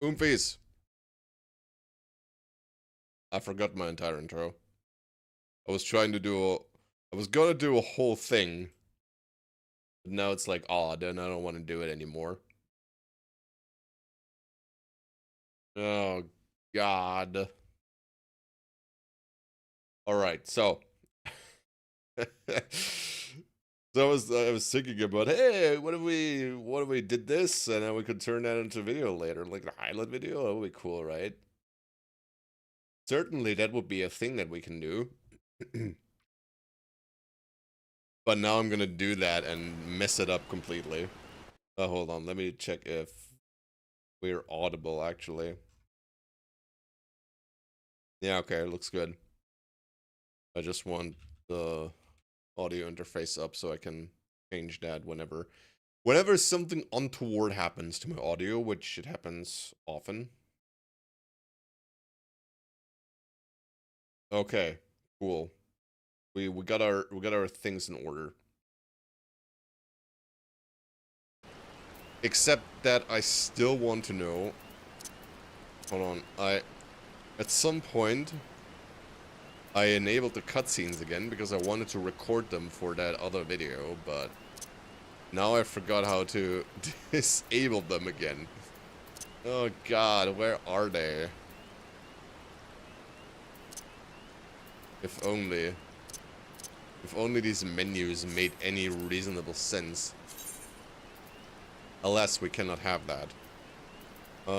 Oomfies. I forgot my entire intro. I was gonna do a whole thing. But now it's like odd and I don't want to do it anymore. Oh God. Alright, so So I was thinking about, hey, what if we did this and then we could turn that into video later, like the highlight video? That would be cool, right? Certainly that would be a thing that we can do. But now I'm gonna do that and mess it up completely. Hold on, let me check if we're audible actually. Yeah, okay, looks good. I just want the audio interface up so I can change that whenever something untoward happens to my audio, which it happens often. Okay, cool. We got our things in order. Except that I still want to know. Hold on, at some point I enabled the cutscenes again because I wanted to record them for that other video, but now I forgot how to disable them again. Oh God, where are they? If only these menus made any reasonable sense. Alas, we cannot have that.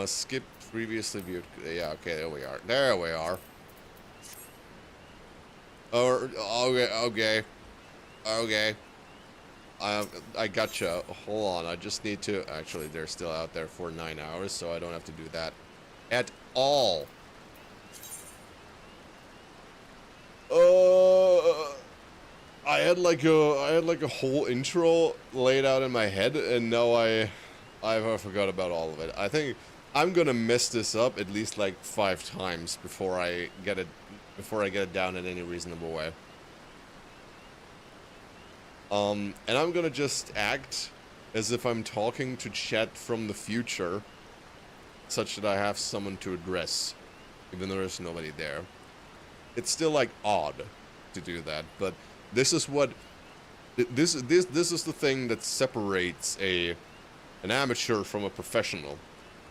Skip previously viewed. Yeah, okay, there we are. There we are. Okay. I gotcha. Hold on, I just need to... Actually, they're still out there for 9 hours, so I don't have to do that at all. I had like a whole intro laid out in my head, and now I forgot about all of it. I think I'm gonna mess this up at least like 5 times before I get it down in any reasonable way. And I'm gonna just act as if I'm talking to chat from the future, such that I have someone to address, even though there's nobody there. It's still like odd to do that, but this is what this is the thing that separates an amateur from a professional.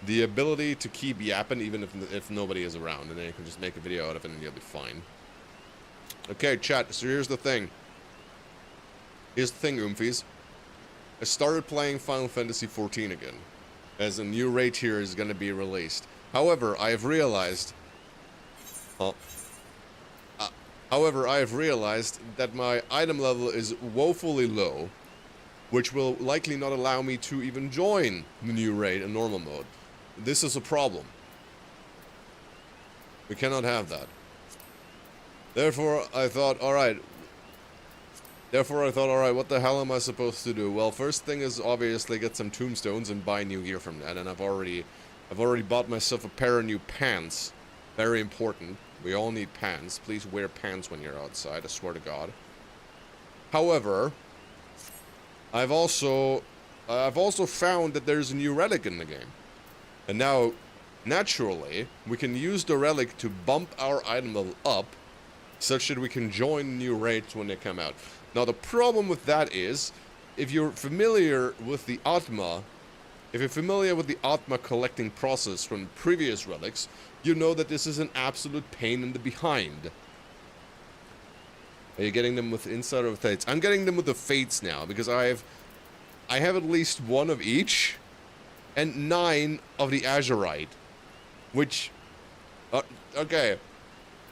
The ability to keep yapping even if nobody is around, and then you can just make a video out of it and you'll be fine. Okay, chat, so here's the thing. Here's the thing, Oomfies. I started playing Final Fantasy XIV again, as a new raid here is going to be released. However, I have realized... I have realized that my item level is woefully low, which will likely not allow me to even join the new raid in normal mode. This is a problem. We cannot have that. Therefore, I thought, alright, what the hell am I supposed to do? Well, first thing is obviously get some tombstones and buy new gear from that, and I've already bought myself a pair of new pants. Very important. We all need pants. Please wear pants when you're outside, I swear to God. However, I've also found that there's a new relic in the game. And now, naturally, we can use the relic to bump our item level up, such that we can join new raids when they come out. Now, the problem with that is, if you're familiar with the Atma collecting process from previous relics, you know that this is an absolute pain in the behind. Are you getting them with Insider or Fates? I'm getting them with the Fates now, because I have at least 1 of each, and 9 of the Azurite, which... okay,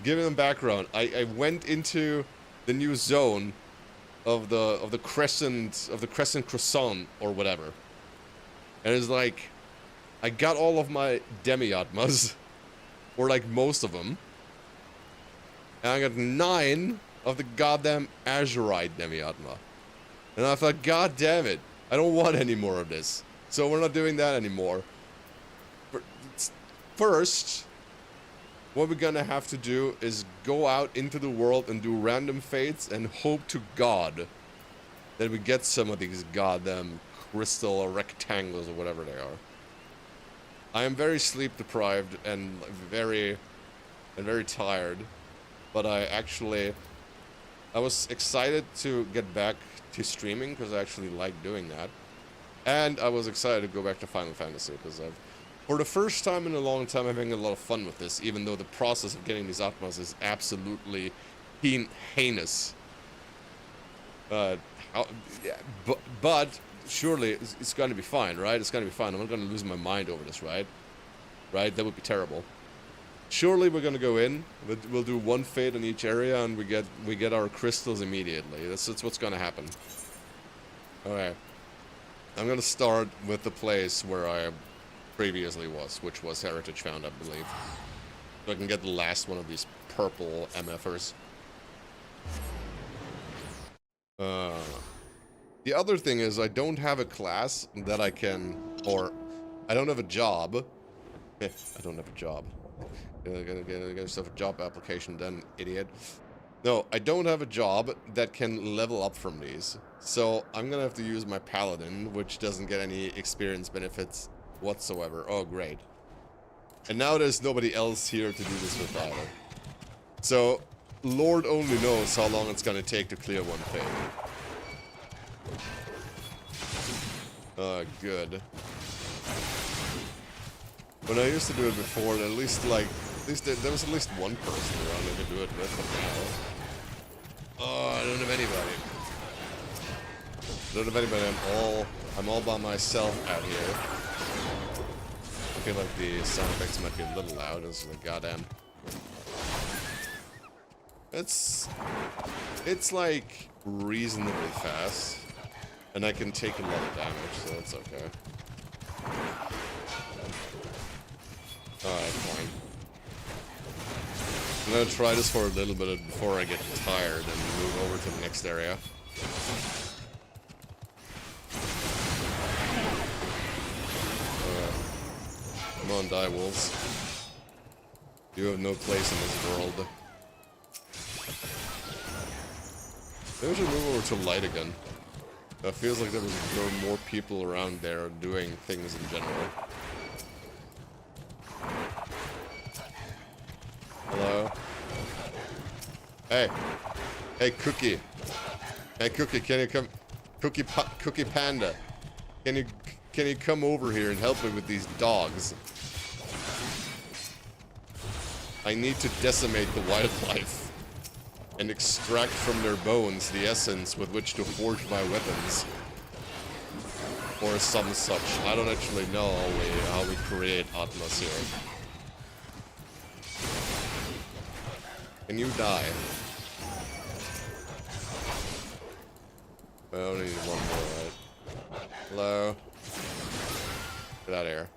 giving them background, I went into the new zone of the Crescent Croissant, or whatever. And it's like, I got all of my Demiatmas, or like most of them, and I got 9 of the goddamn Azurite Demiatma. And I thought, god damn it, I don't want any more of this. So we're not doing that anymore. First, what we're gonna have to do is go out into the world and do random fates and hope to God that we get some of these goddamn crystal or rectangles or whatever they are. I am very sleep deprived and very tired, but I was excited to get back to streaming because I actually like doing that. And I was excited to go back to Final Fantasy because for the first time in a long time, having a lot of fun with this, even though the process of getting these Atmas is absolutely heinous. Uh, how, yeah, but surely it's going to be fine, right? It's going to be fine. I'm not going to lose my mind over this, right? Right? That would be terrible. Surely we're going to go in. We'll do one fade in each area, and we get our crystals immediately. That's what's going to happen. Okay. I'm going to start with the place where I previously was, which was Heritage Found, I believe. So I can get the last one of these purple MFers. The other thing is I don't have a class that I can, or I don't have a job. I don't have a job. Gotta get yourself a job application then, idiot. No, I don't have a job that can level up from these. So I'm gonna have to use my paladin, which doesn't get any experience benefits whatsoever. Oh, great. And now there's nobody else here to do this with either. So, Lord only knows how long it's gonna take to clear one thing. Good. When I used to do it before, at least there was at least one person around I could do it with, but now... Oh, I don't have anybody. I don't have anybody, I'm all by myself out here. I feel like the sound effects might be a little loud, as like goddamn. It's like reasonably fast, and I can take a lot of damage, so that's okay. Alright, fine. I'm gonna try this for a little bit before I get tired and move over to the next area. Come on, die wolves. You have no place in this world. Maybe we should move over to light again. It feels like there were more people around there doing things in general. Hello? Hey. Hey, Cookie. Hey, Cookie, can you come... Cookie Panda. Can you come over here and help me with these dogs? I need to decimate the wildlife and extract from their bones the essence with which to forge my weapons. Or some such. I don't actually know how we create Atlas here. Can you die? I only need one more, right? Hello? Get out of here.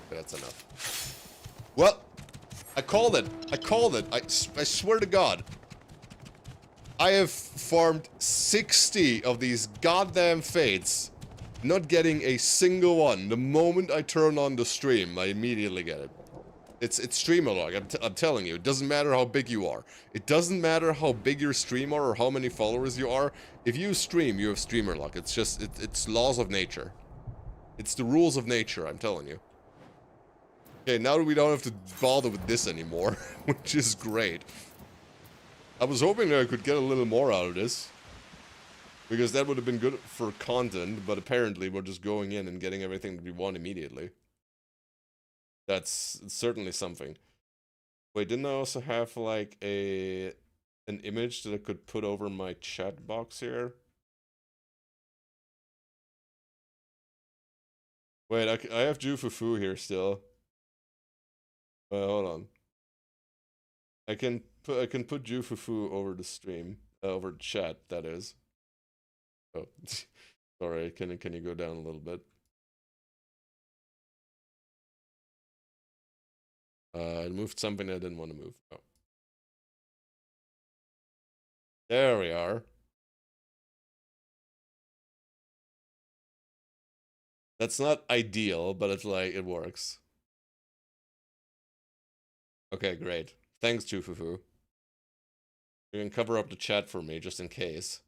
Okay, that's enough. Well, I called it. I called it. I swear to God. I have farmed 60 of these goddamn fates, not getting a single one. The moment I turn on the stream, I immediately get it. It's streamer log, I'm telling you. It doesn't matter how big you are. It doesn't matter how big your stream are or how many followers you are. If you stream, you have streamer log. It's just, it's laws of nature. It's the rules of nature, I'm telling you. Okay, now we don't have to bother with this anymore, which is great. I was hoping that I could get a little more out of this, because that would have been good for content, but apparently we're just going in and getting everything that we want immediately. That's certainly something. Wait, didn't I also have, like, an image that I could put over my chat box here? Wait, I have Jufufu here still. Hold on. I can put Jufufu over the stream, over chat, that is. Oh, sorry. Can you go down a little bit? I moved something I didn't want to move. Oh. There we are. That's not ideal, but it's like, it works. Okay, great. Thanks, Jufufu. You can cover up the chat for me, just in case.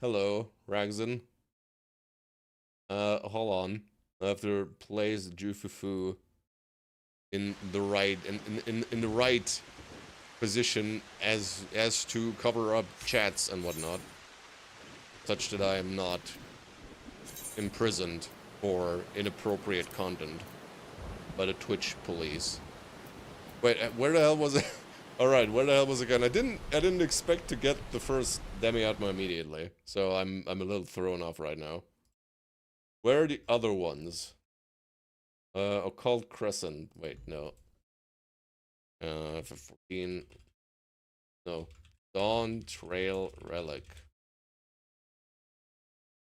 Hello, Ragzin. Hold on. I have to place Jufufu in the right in the right position as to cover up chats and whatnot, such that I am not imprisoned for inappropriate content by the Twitch police. Wait, where the hell was it? All right, where the hell was it again? I didn't expect to get the first Demiatma immediately, so I'm a little thrown off right now. Where are the other ones? Occult Crescent. Wait, no. For 14. No. Dawn Trail Relic.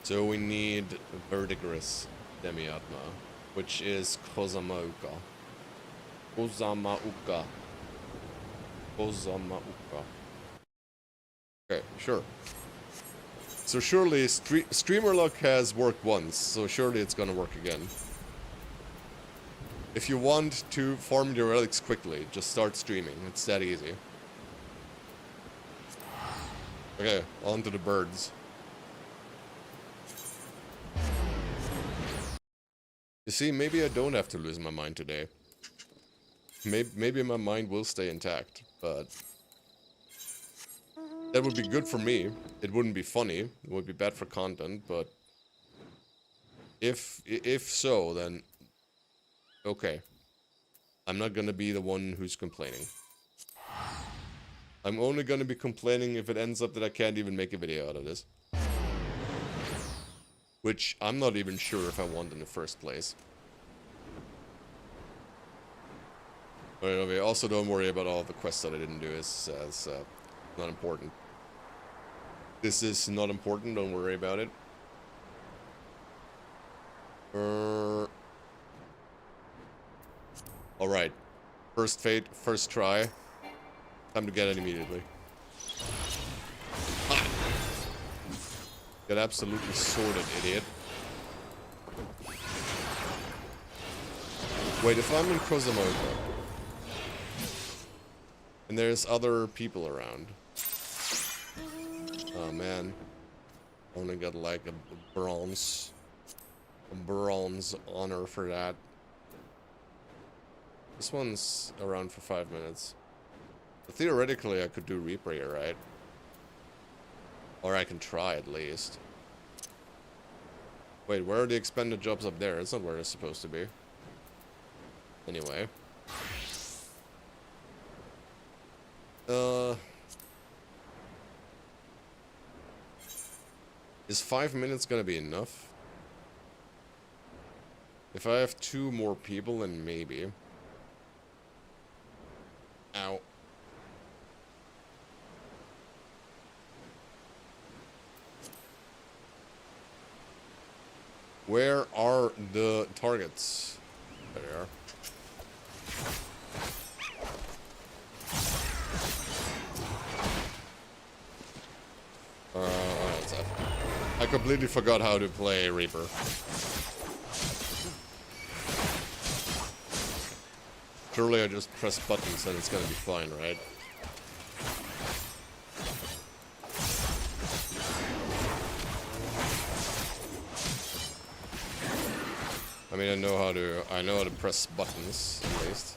So we need Verdigris Demiatma, which is Kozamauka. Kozamauka. Kozamauka. Okay, sure. So surely streamer luck has worked once, so surely it's gonna work again. If you want to farm your relics quickly, just start streaming. It's that easy. Okay, on to the birds. You see, maybe I don't have to lose my mind today. Maybe my mind will stay intact, but that would be good for me. It wouldn't be funny. It would be bad for content, but if so, then okay. I'm not gonna be the one who's complaining. I'm only gonna be complaining if it ends up that I can't even make a video out of this. Which I'm not even sure if I want in the first place. But anyway, also don't worry about all the quests that I didn't do. It's not important. This is not important, don't worry about it. Alright. First fate, first try. Time to get it immediately. Ah. Get absolutely sorted, idiot. Wait, if I'm in Kozamoka and there's other people around. Oh man. Only got like a bronze honor for that. This one's around for 5 minutes. But theoretically I could do Reaper here, right? Or I can try at least. Wait, where are the expended jobs up there? It's not where they're supposed to be. Anyway. Is 5 minutes gonna be enough? If I have 2 more people, then maybe. Ow. Where are the targets? There they are. I completely forgot how to play Reaper. Surely I just press buttons and it's gonna be fine, right? I mean, I know how to press buttons, at least.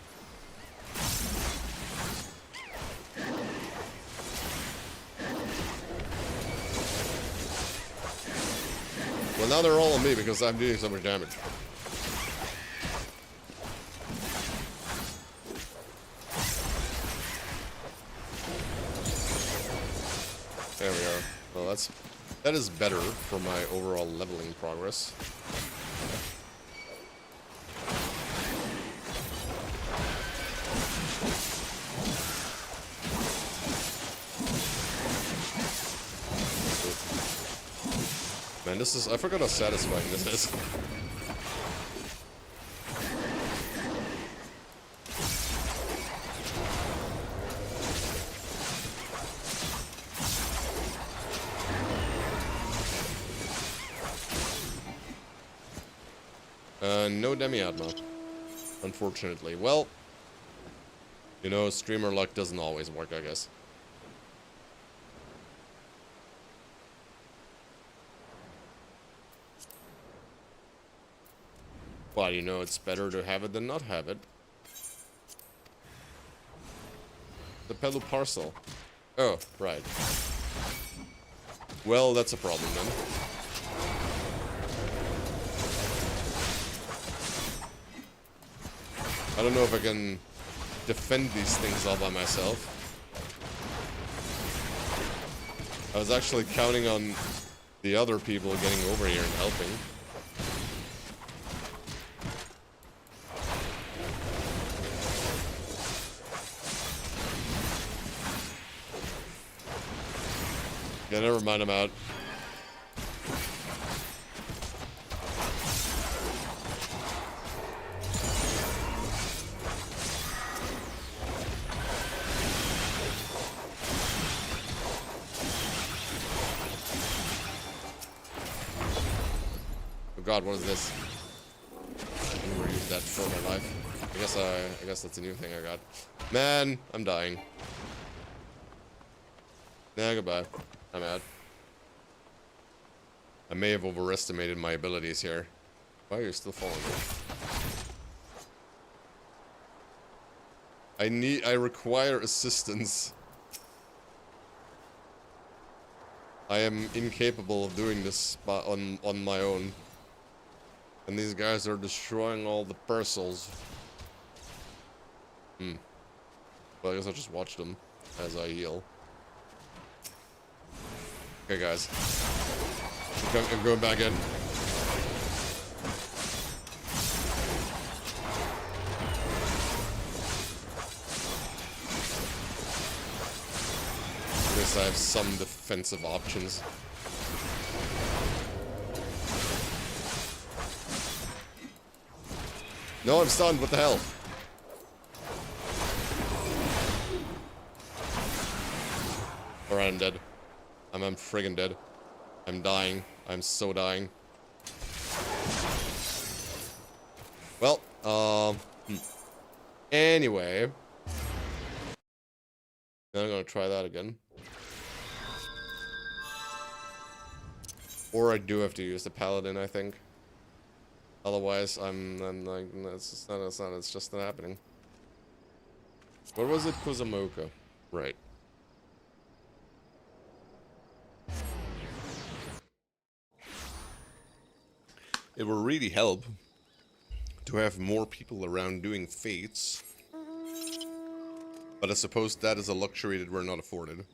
Well, now they're all on me because I'm doing so much damage. There we are. Well, that is better for my overall leveling progress. Man, this is... I forgot how satisfying this is. No Demiatma, unfortunately. Well, you know, streamer luck doesn't always work, I guess. Well, you know, it's better to have it than not have it. The Pelu parcel. Oh, right. Well, that's a problem then. I don't know if I can defend these things all by myself. I was actually counting on the other people getting over here and helping. Yeah, never mind, I'm out. Oh god, what is this? I've never used that before in my life. I guess that's a new thing I got. Man, I'm dying. Nah, goodbye. I'm out. I may have overestimated my abilities here. Why are you still following me? I require assistance. I am incapable of doing this on my own. And these guys are destroying all the parcels. Well, I guess I'll just watch them as I heal. Okay, guys. I'm going back in. I guess I have some defensive options. No, I'm stunned. What the hell? Alright, I'm dead. I'm friggin' dead. I'm dying. I'm so dying. Well, anyway. Then I'm gonna try that again. Or I do have to use the paladin, I think. Otherwise, I'm like, it's just not happening. What was it? Kuzamoka. Right. It will really help to have more people around doing fates. But I suppose that is a luxury that we're not afforded.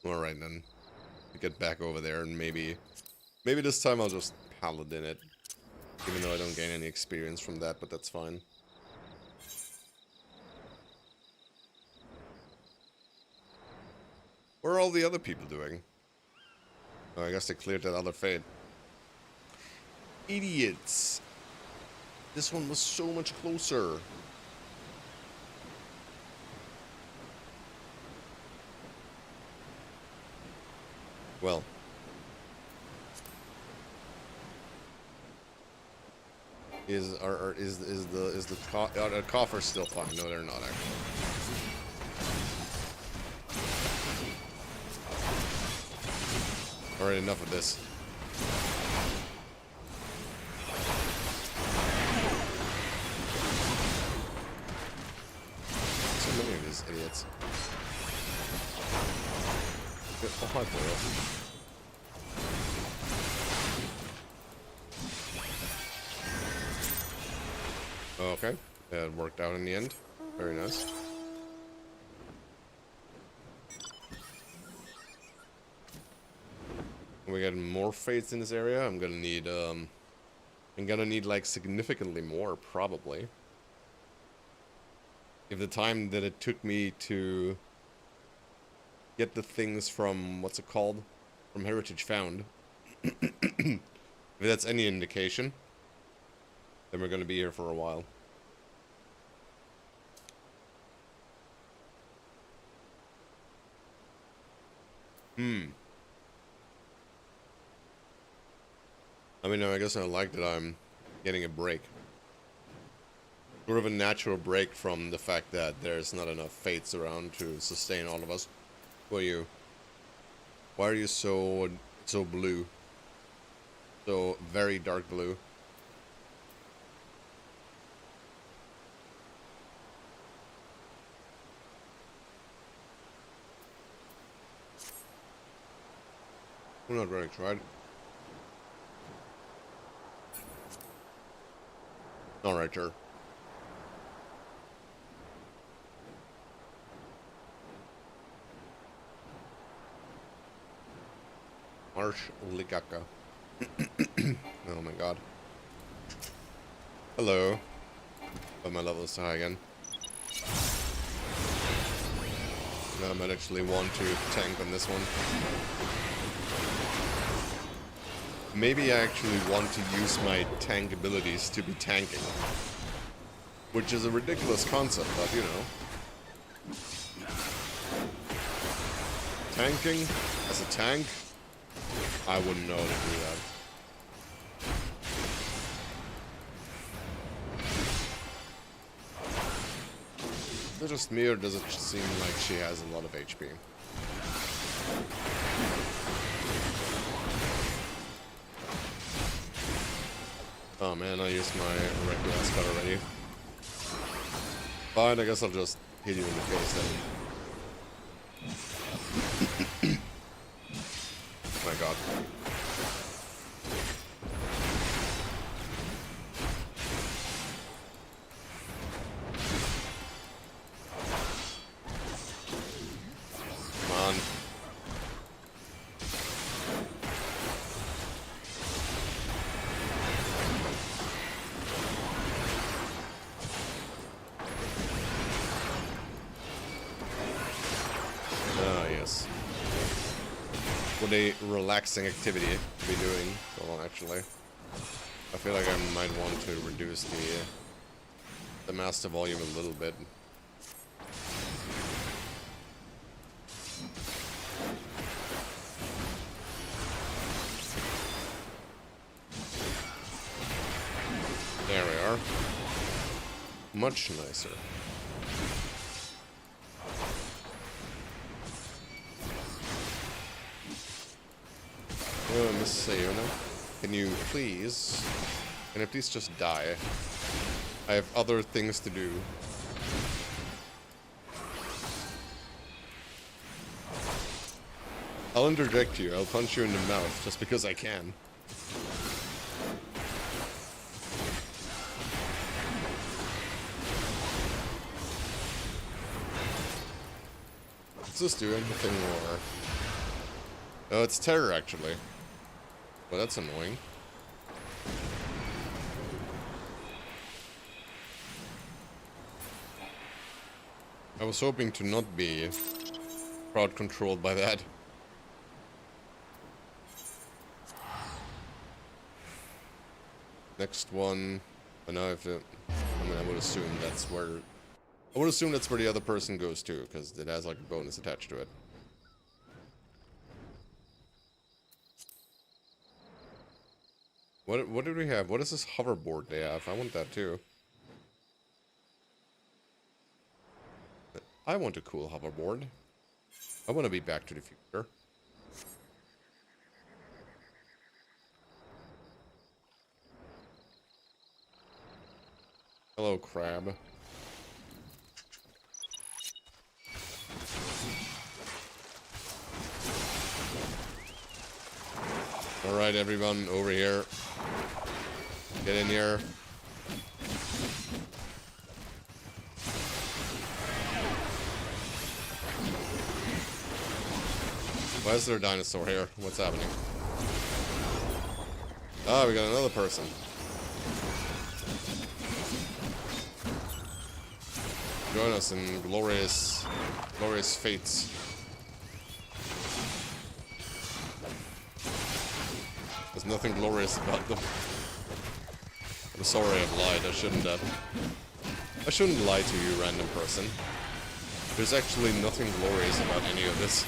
Alright then. Get back over there and maybe this time I'll just paladin it. Even though I don't gain any experience from that, but that's fine. What are all the other people doing? Oh, I guess they cleared that other fate. Idiots! This one was so much closer. Well. Is the coffer still fine? No, they're not actually. Alright, enough of this. So many of these idiots. Oh, hi, boy. Okay, that worked out in the end. Very nice. We get more fates in this area. I'm gonna need like significantly more, probably. If the time that it took me to get the things from, what's it called? From Heritage Found. If that's any indication, then we're gonna be here for a while. I mean, I guess I like that I'm getting a break. Sort of a natural break from the fact that there's not enough fates around to sustain all of us. Who are you? Why are you so blue? So very dark blue. We're not really tried. Alright, sure. Marsh Ligaka. Oh my god. Hello. Oh, my level is high again. Now I might actually want to tank on this one. Maybe I actually want to use my tank abilities to be tanking. Which is a ridiculous concept, but you know. Tanking as a tank? I wouldn't know how to do that. Is it just me, or does it seem like she has a lot of HP? Oh man, I used my regular cut already. Fine, I guess I'll just hit you in the face then. Oh my god. Come on. Ah, yes. What a relaxing activity to be doing. Well, actually, I feel like I might want to reduce the master volume a little bit. There we are. Much nicer. Oh, Miss Sayona, can you please just die? I have other things to do. I'll interject you. I'll punch you in the mouth just because I can. Does this do anything more? Oh, it's terror, actually. Well, that's annoying. I was hoping to not be crowd controlled by that. Next one, I know if it, I mean, I would assume that's where the other person goes to, because it has like a bonus attached to it. What did we have? What is this hoverboard they have? I want that too. I want a cool hoverboard. I want to be Back to the Future. Hello, crab. Alright, everyone, over here. Get in here. Why is there a dinosaur here? What's happening? Ah, we got another person. Join us in glorious fates. There's nothing glorious about them. I'm sorry I've lied. I shouldn't have. I shouldn't lie to you, random person. There's actually nothing glorious about any of this.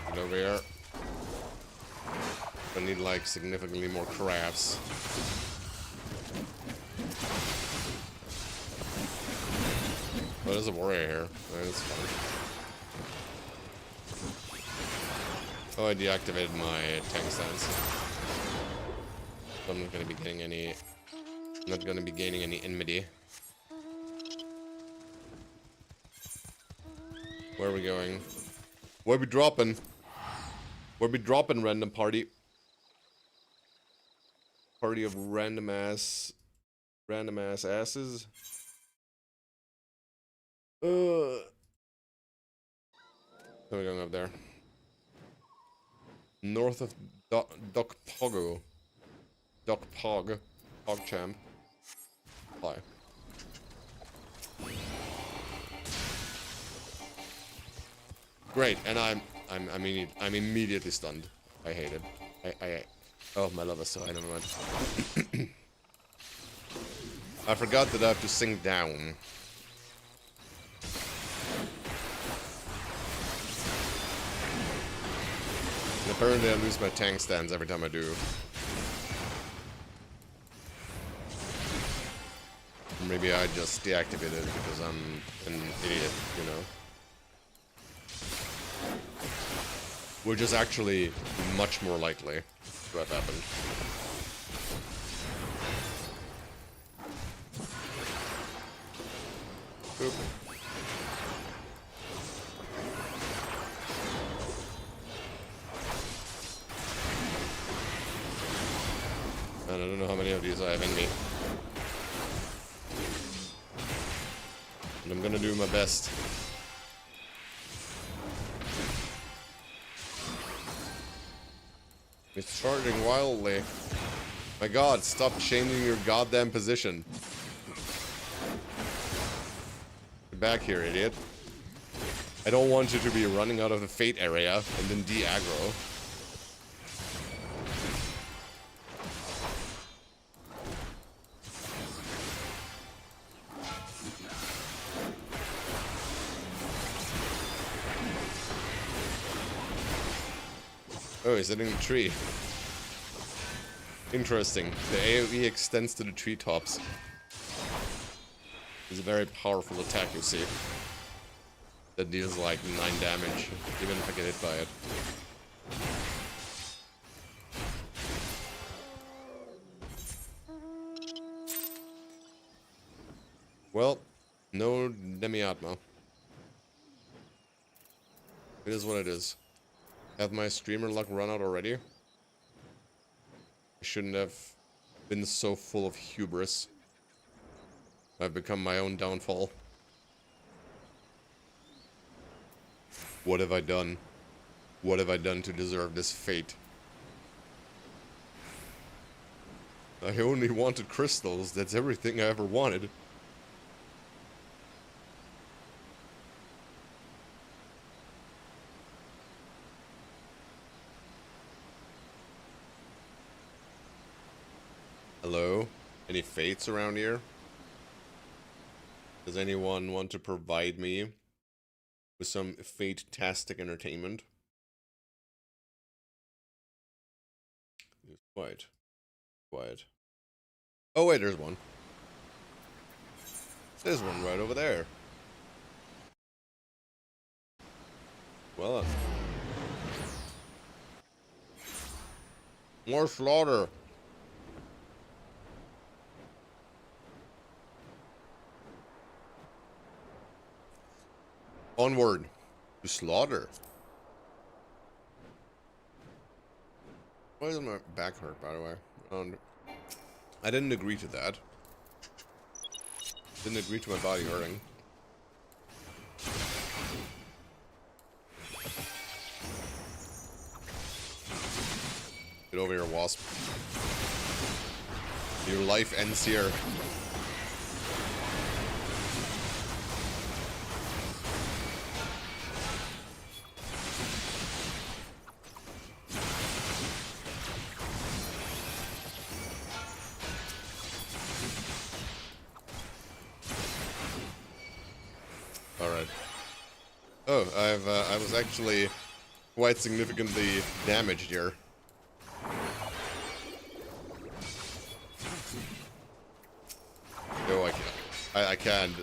Get over here. I need like significantly more crafts. Oh, there's a warrior here. Alright, that's fun. Oh, I deactivated my tank stance. So I'm not gonna be getting any... not gonna be gaining any enmity. Where are we going? Where we dropping? Where we dropping, random party? Party of random ass asses. How are we going up there? North of Doc Poggo. Doc Pog. PogChamp. Fly. Great, and I'm immediately stunned. I hate it. Oh, my love is so high, never mind. I forgot that I have to sink down. And apparently I lose my tank stance every time I do. Or maybe I just deactivated it because I'm an idiot, you know. Which is actually much more likely to have happened. Oop. And I don't know how many of these I have in me. And I'm gonna do my best. It's charging wildly. My god, stop changing your goddamn position. Get back here, idiot. I don't want you to be running out of the fate area and then de-aggro. Oh, he's hitting the tree. Interesting. The AoE extends to the treetops. It's a very powerful attack, you see. That deals like 9 damage, even if I get hit by it. Well, no Demiatma. It is what it is. Have my streamer luck run out already? I shouldn't have been so full of hubris. I've become my own downfall. What have I done? What have I done to deserve this fate? I only wanted crystals. That's everything I ever wanted. Hello? Any fates around here? Does anyone want to provide me with some fate-tastic entertainment? Quiet. Quiet. Oh wait, there's one. There's one right over there. Well, more slaughter. Onward to slaughter. Why does my back hurt, by the way? I didn't agree to that. Didn't agree to my body hurting. Get over here, wasp. Your life ends here. Oh, I was actually quite significantly damaged here. I can't.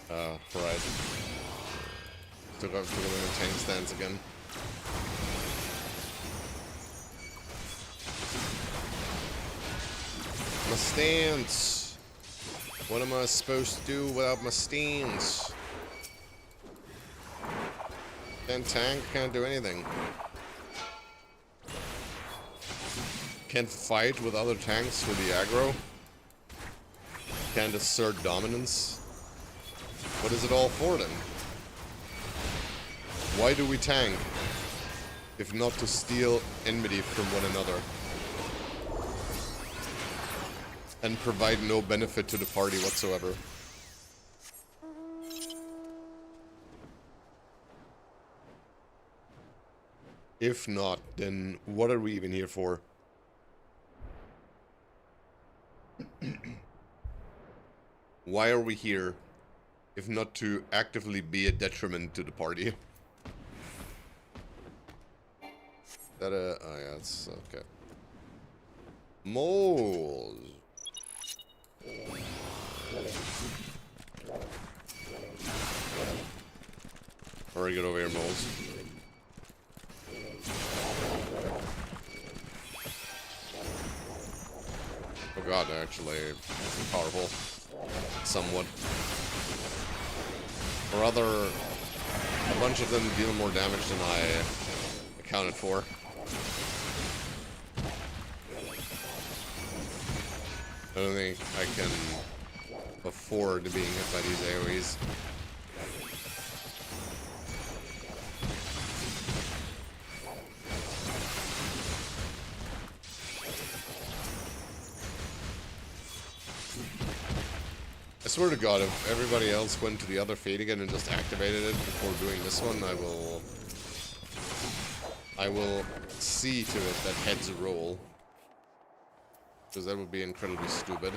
Right. Took up in a tank stance again. My stance. What am I supposed to do without my stance? Can't tank, can't do anything. Can't fight with other tanks with the aggro. Can't assert dominance. What is it all for then? Why do we tank? If not to steal enmity from one another. And provide no benefit to the party whatsoever. If not, then what are we even here for? Why are we here, if not to actively be a detriment to the party? That oh yeah, that's okay. Moles. Alright, get over here, moles. Oh god, they're actually powerful. Somewhat. Or rather, a bunch of them deal more damage than I accounted for. I don't think I can afford being hit by these AoEs. I swear to God, if everybody else went to the other fate again and just activated it before doing this one, I will see to it that heads roll. Because that would be incredibly stupid.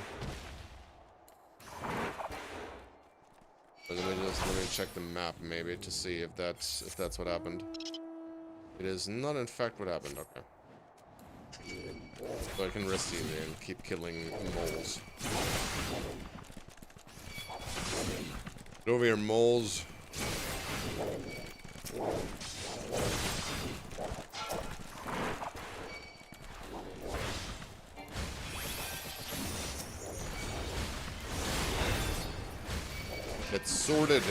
But let me check the map maybe to see if that's what happened. It is not in fact what happened, okay. So I can rest easy and keep killing moles. Get over here, moles. Get sorted.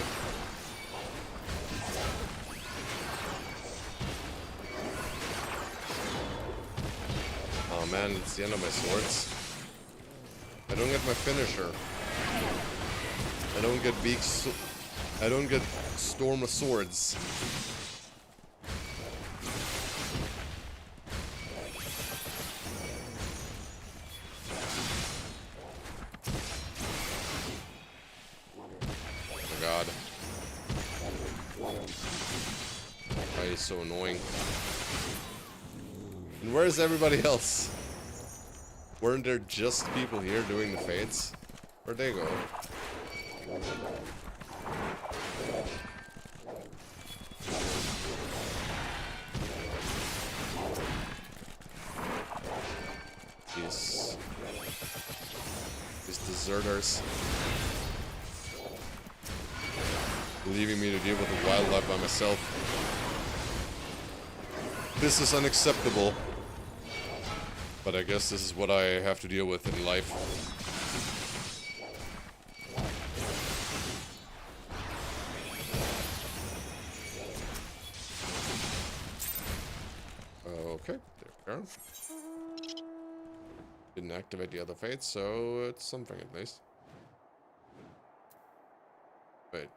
Oh man, it's the end of my swords. I don't get my finisher. I don't get I don't get Storm of Swords. Oh god. Why is so annoying? And where's everybody else? Weren't there just people here doing the fates? Where'd they go? These deserters. Leaving me to deal with the wildlife by myself. This is unacceptable. But I guess this is what I have to deal with in life. Okay, there we go. Didn't activate the other fates, so it's something at least. Wait.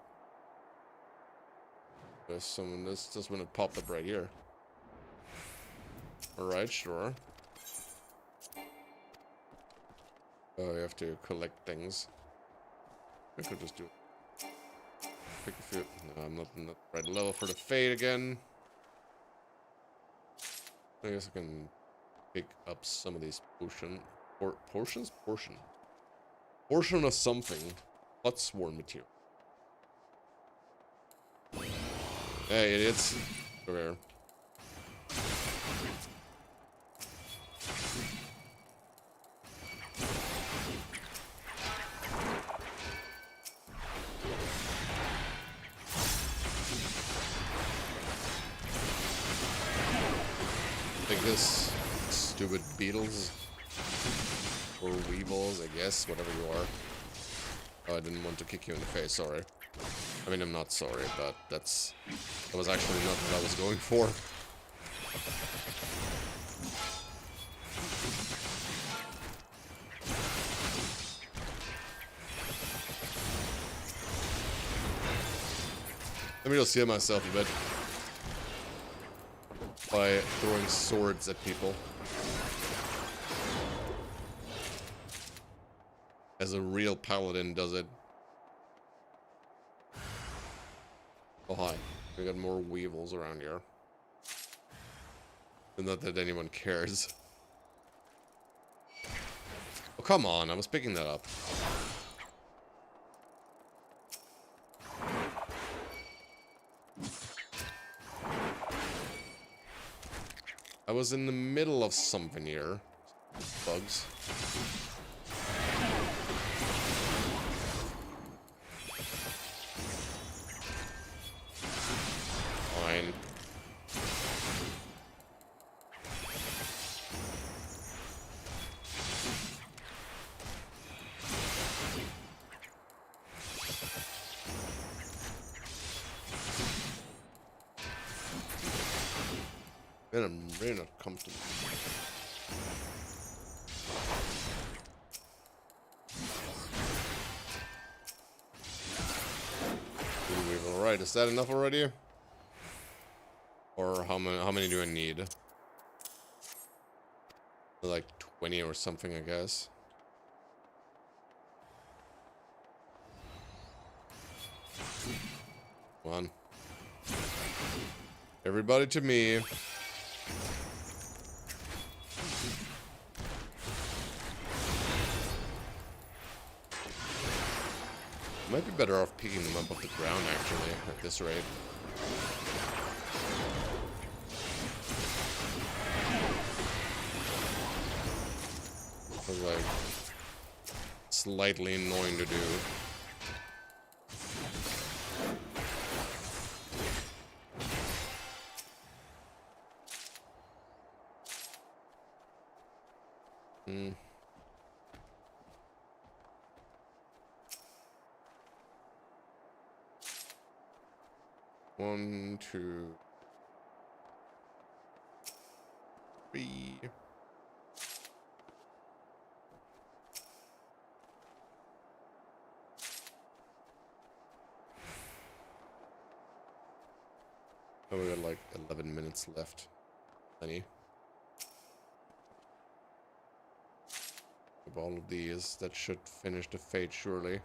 There's someone, this just when it popped up right here. Alright, sure. Oh, you have to collect things. I could just do it. Pick a few. No, I'm not the right level for the fate again. I guess I can pick up some of these portions? Portion of something. Blood sworn material. Hey, idiots. Over here. Take this, stupid beetles. Or weevils, I guess, whatever you are. Oh, I didn't want to kick you in the face, sorry. I mean, I'm not sorry, but that was actually not what I was going for. Let me just heal myself a bit by throwing swords at people. As a real paladin does it. Oh hi, we got more weevils around here. And not that anyone cares. Oh come on, I was picking that up. I was in the middle of something here. Bugs. Fine. Man, I'm really not comfortable. Alright, is that enough already? Or how many do I need? Like 20 or something, I guess. Come on. Everybody to me. Might be better off picking them up off the ground, actually, at this rate. It's like slightly annoying to do. One, two, three. Oh, we got like 11 minutes left. Plenty. Of all of these, that should finish the fate, surely.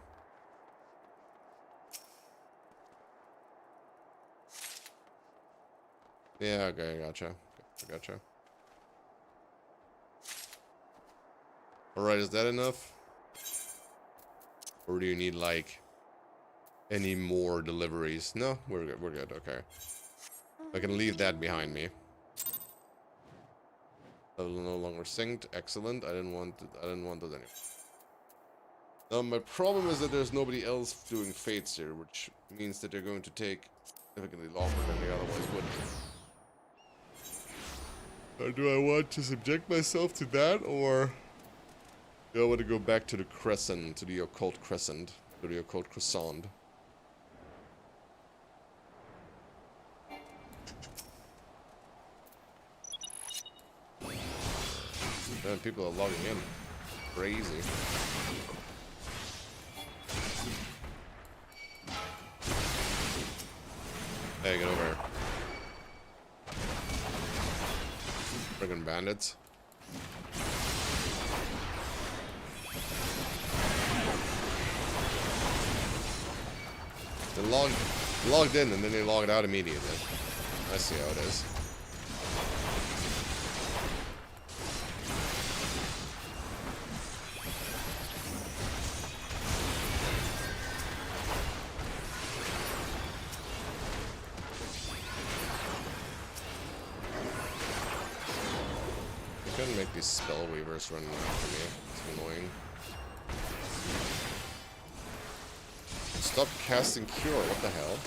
Yeah, okay, gotcha. Gotcha. Alright, is that enough? Or do you need, like, any more deliveries? No, we're good, okay. I can leave that behind me. Level no longer synced, excellent. I didn't want it anyway. Now, my problem is that there's nobody else doing fates here, which means that they're going to take significantly longer than they otherwise would. Do I want to subject myself to that, or do I want to go back to the crescent, to the occult crescent, to the occult croissant? Man, people are logging in. Crazy. Hey, get over here. Friggin' bandits. They logged in and then they logged out immediately. I see how it is. I couldn't make these spell weavers run after me. It's annoying. Stop casting cure, what the hell?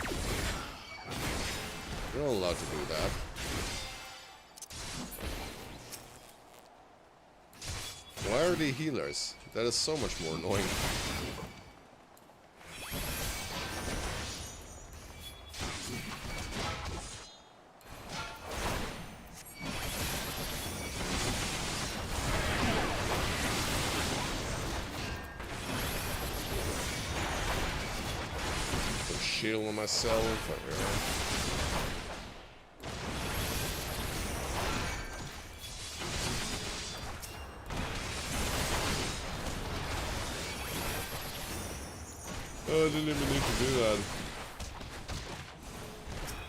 You're not allowed to do that. Why are they healers? That is so much more annoying. Shield on myself. Oh, I didn't even need to do that.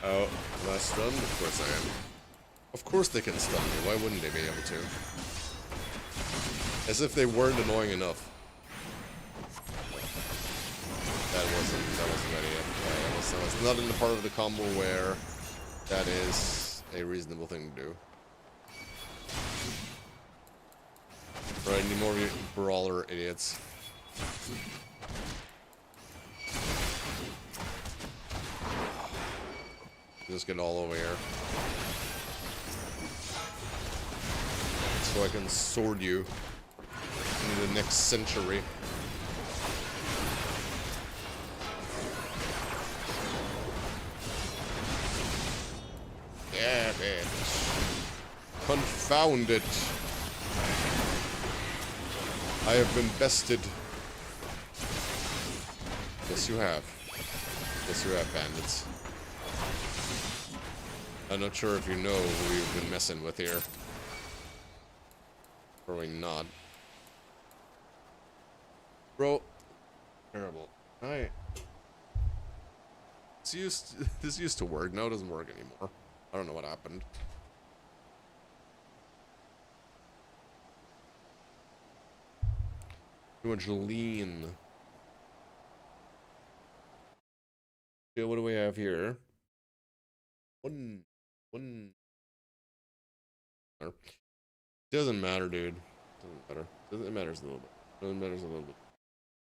Oh, am I stunned? Of course I am. Of course they can stun me. Why wouldn't they be able to? As if they weren't annoying enough. That wasn't ready yet. That was not in the part of the combo where that is a reasonable thing to do. Right, any more brawler idiots. Just get all over here. So I can sword you into the next century. Damn it. Confound it. I have been bested. Yes, you have. Yes, you have, bandits. I'm not sure if you know who you've been messing with here. Probably not. Bro. Terrible. Alright. This used to work. Now it doesn't work anymore. I don't know what happened. Too much lean. Yeah, what do we have here? One. Doesn't matter, dude. Doesn't matter. It matters a little bit. It matters a little bit.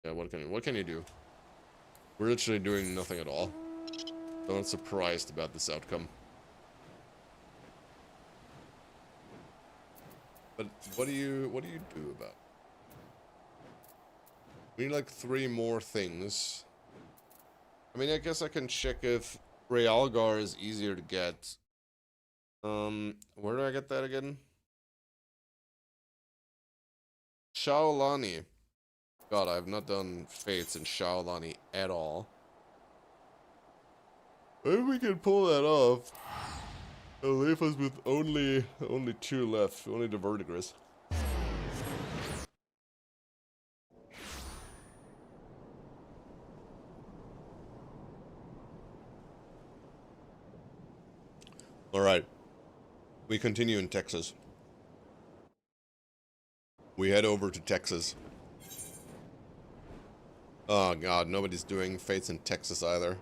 Yeah, what can you do? We're literally doing nothing at all. So I'm surprised about this outcome. But what do you do about it? We need like 3 more things. I mean, I guess I can check if Realgar is easier to get. Where do I get that again? Shaolani. God, I have not done Fates in Shaolani at all. Maybe we can pull that off. It'll leave us with only 2 left. Only the Verdigris. Alright. We continue in Texas. We head over to Texas. Oh god, nobody's doing Fates in Texas either.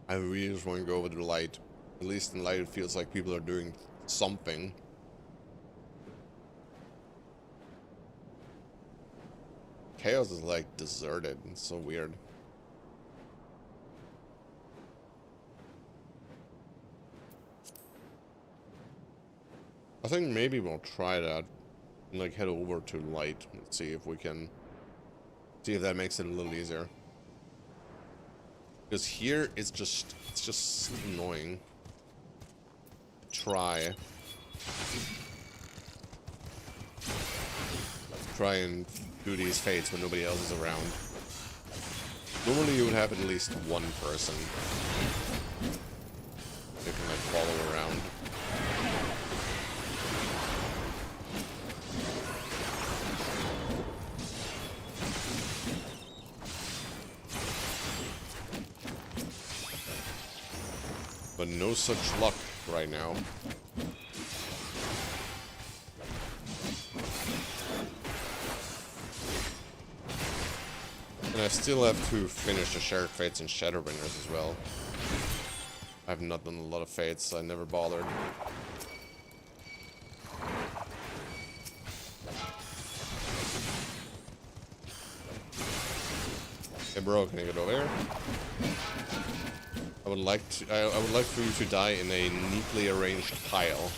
I really just want to go over to Light. At least in Light it feels like people are doing something. Chaos is like deserted. It's so weird. I think maybe we'll try that. And like head over to Light and see if we can see if that makes it a little easier. Because here it's just annoying. Try and do these Fates when nobody else is around. Normally you would have at least one person who can like follow around. But no such luck right now. And I still have to finish the Shared Fates and Shadowbringers as well. I have not done a lot of Fates, so I never bothered. Hey bro, can you get over here? I would like for you to die in a neatly arranged pile.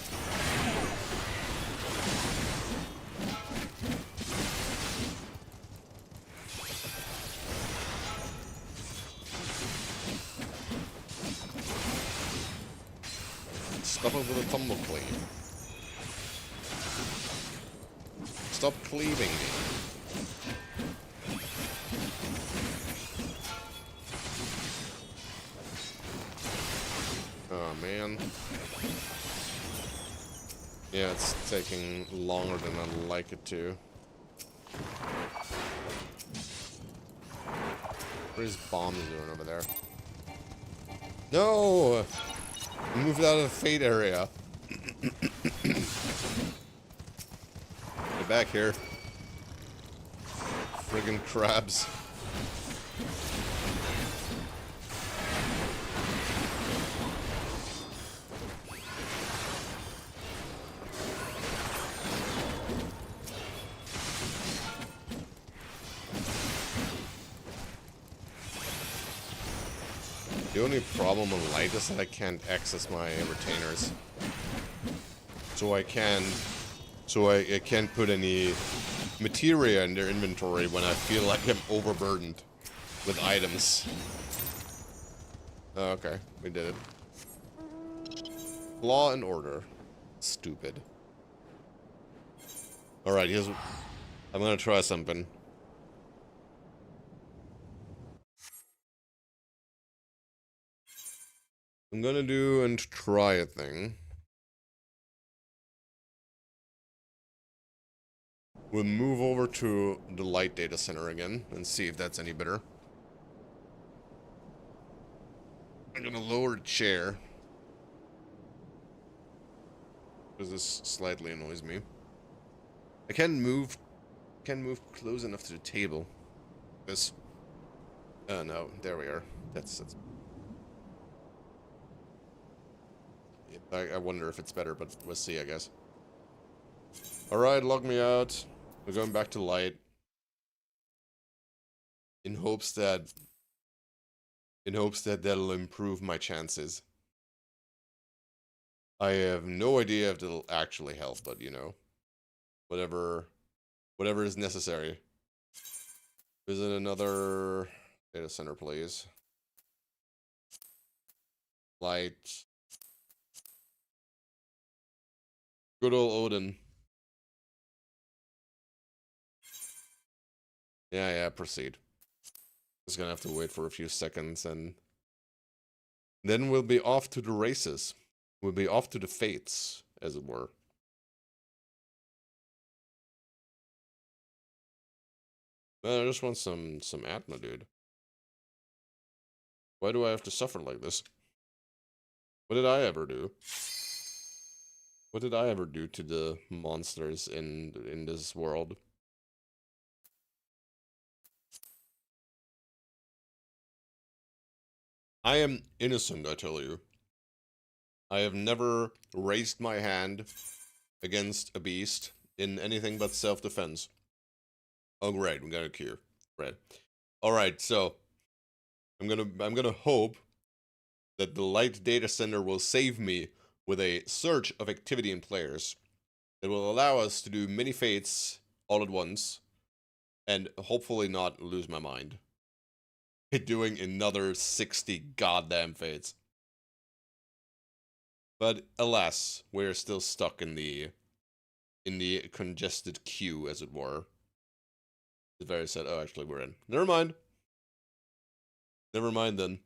thumble cleave. Stop cleaving me. Oh, man. Yeah, it's taking longer than I'd like it to. What is bombs doing over there? No! Moved out of the fate area. Get back here. Friggin' crabs. The only problem on light is that I can't access my retainers. So I can't put any materia in their inventory when I feel like I'm overburdened with items. Oh, okay, we did it. Law and order. Stupid. Alright, I'm gonna try something. I'm gonna do and try a thing. We'll move over to the light data center again and see if that's any better. I'm gonna lower the chair, because this slightly annoys me. I can't move close enough to the table. This. Oh no, there we are. That's I wonder if it's better, but we'll see, I guess. Alright, log me out. We're going back to light. In hopes that that'll improve my chances. I have no idea if it'll actually help, but you know. Whatever is necessary. Visit another data center, please. Light. Good old Odin. Yeah, proceed. Just gonna have to wait for a few seconds and then we'll be off to the races. We'll be off to the fates, as it were. Man, I just want some Atma, dude. Why do I have to suffer like this? What did I ever do? What did I ever do to the monsters in this world? I am innocent, I tell you. I have never raised my hand against a beast in anything but self-defense. Oh, great, we got a cure. Right. Alright, so I'm gonna hope that the light data center will save me with a surge of activity in players that will allow us to do many fates all at once and hopefully not lose my mind. Doing another 60 goddamn fates. But alas, we're still stuck in the congested queue, as it were. It's very sad. Oh, actually, we're in. Never mind. Never mind then.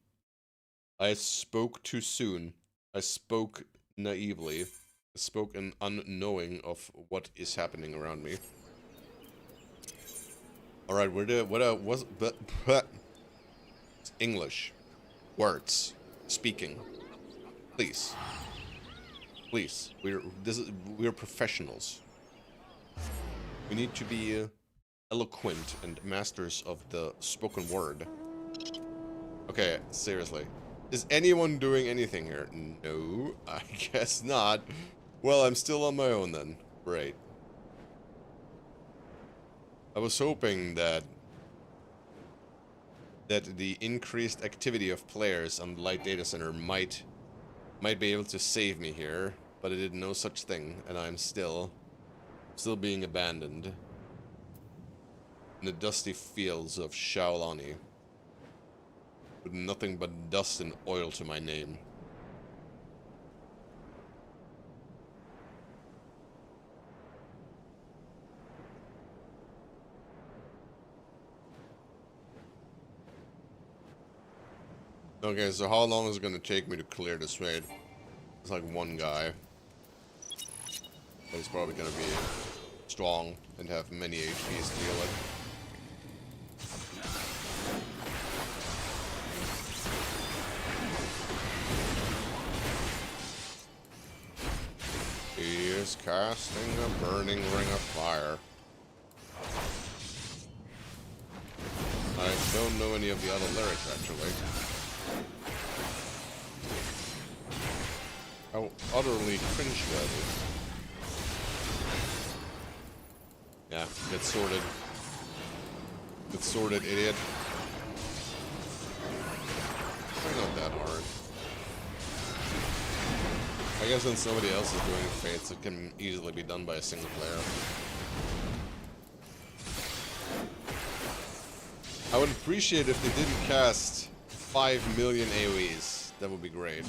I spoke too soon. I spoke naively. I spoke unknowing of what is happening around me. Alright, English. Words. Speaking. Please. Please. We're professionals. We need to be eloquent and masters of the spoken word. Okay, seriously. Is anyone doing anything here? No, I guess not. Well, I'm still on my own then. Great. I was hoping that the increased activity of players on the light data center might be able to save me here, but it did no such thing, and I'm still being abandoned in the dusty fields of Shaolani, with nothing but dust and oil to my name. Okay, so how long is it gonna take me to clear this raid? It's like one guy. But he's probably gonna be strong and have many HPs to deal with. He is casting a burning ring of fire. I don't know any of the other lyrics, actually. How utterly cringeworthy. Yeah, get sorted. Get sorted, idiot. Probably not that hard. I guess when somebody else is doing fates, it can easily be done by a single player. I would appreciate if they didn't cast 5 million AoEs. That would be great.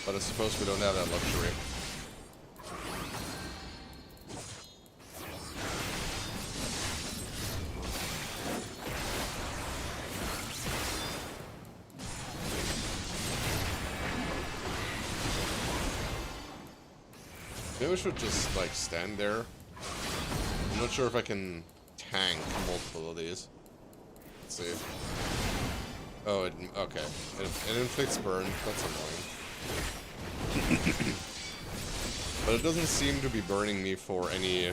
But I suppose we don't have that luxury. Maybe we should just, like, stand there. I'm not sure if I can tank multiple of these. Let's see. Oh, okay. It inflicts burn. That's annoying. But it doesn't seem to be burning me for any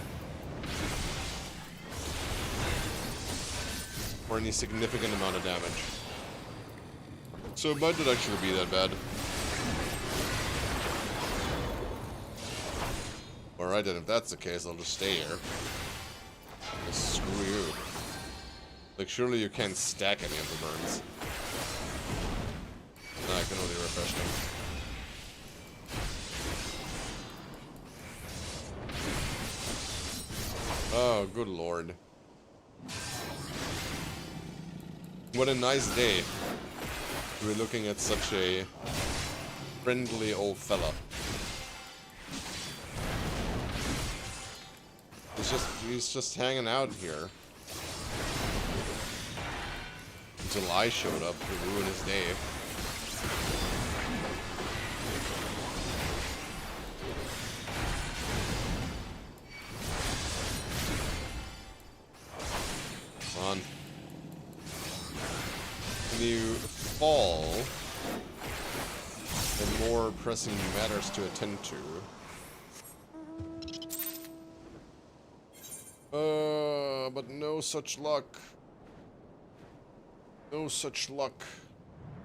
significant amount of damage. So it might not actually be that bad. Alright then, if that's the case, I'll just stay here. Screw you. Like, surely you can't stack any of the burns. No, I can only refresh them. Oh, good lord. What a nice day. We're looking at such a friendly old fella. He's just hanging out here. Until I showed up to ruin his day. Come on. When you fall, then more pressing matters to attend to. But no such luck. No such luck.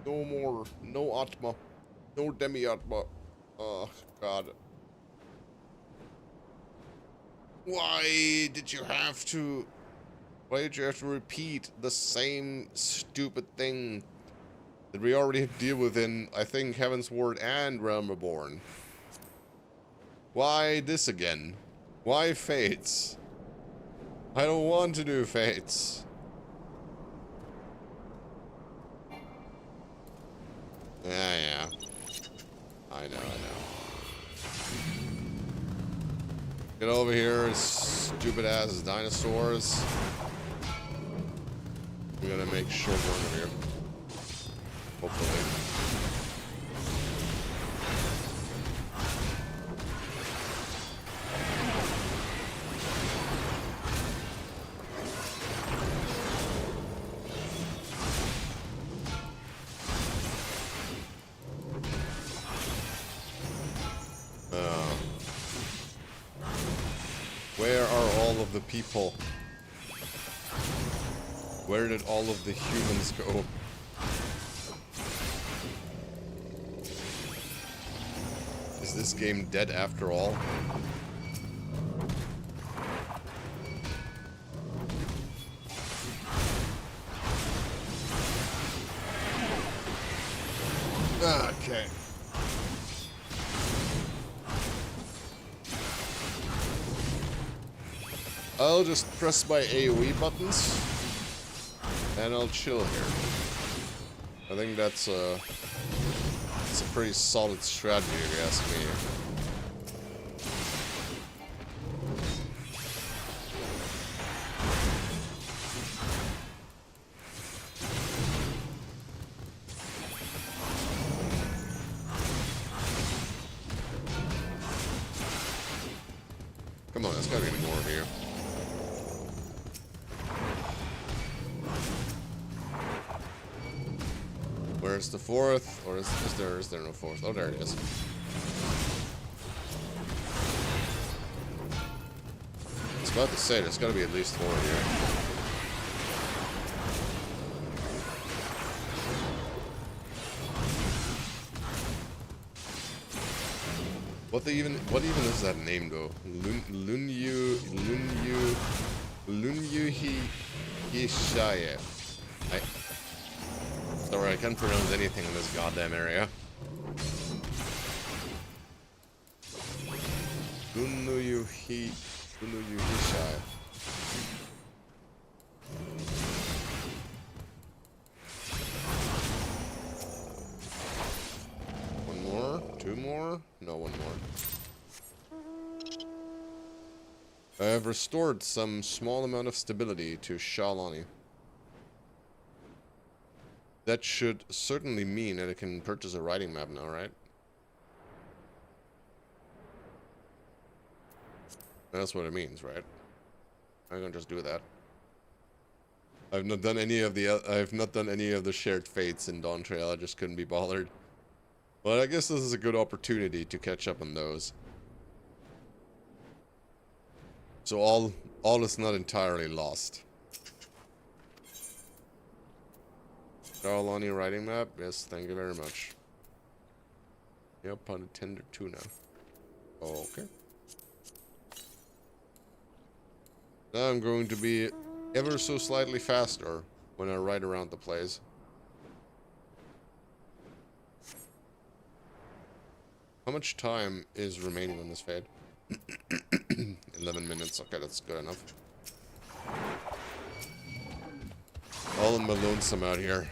No more. No Atma. No Demiatma. Oh, God. Why did you have to repeat the same stupid thing that we already deal with in, I think, Heaven's Ward and Realm Reborn? Why this again? Why Fates? I don't want to do Fates. Yeah. I know. Get over here, stupid ass dinosaurs. We're gonna make short work of here. Hopefully. Where are all of the people? Where did all of the humans go? Is this game dead after all? Okay. I'll just press my AoE buttons and I'll chill here. I think that's a pretty solid strategy if you ask me. Come on, there's gotta be more here. Where's the fourth? Or is there no fourth? Oh, there it is. I was about to say, there's gotta be at least 4 here. What even does that name go? Lunyu Hishaye. Sorry, I can't pronounce anything in this goddamn area. Lunyu Hishaye. One more? 2 more? No, 1 more. I have restored some small amount of stability to Shalani. That should certainly mean that I can purchase a writing map now, right? That's what it means, right? I'm gonna just do that. I've not done any of the shared fates in Dawn Trail. I just couldn't be bothered. But I guess this is a good opportunity to catch up on those. So all is not entirely lost. Charlani writing map? Yes, thank you very much. Yep, on a tender tuna. Okay. Now I'm going to be ever so slightly faster when I ride around the place. How much time is remaining on this fade? 11 minutes. Okay, that's good enough. All in my lonesome out here.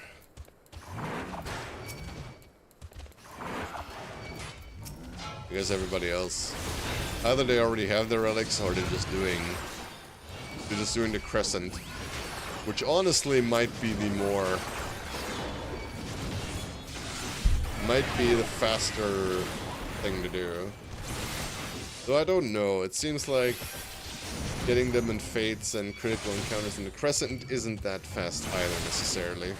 Because everybody else, either they already have their relics or they're just doing the crescent, which honestly might be the faster thing to do. So I don't know. It seems like getting them in fates and critical encounters in the crescent isn't that fast either necessarily.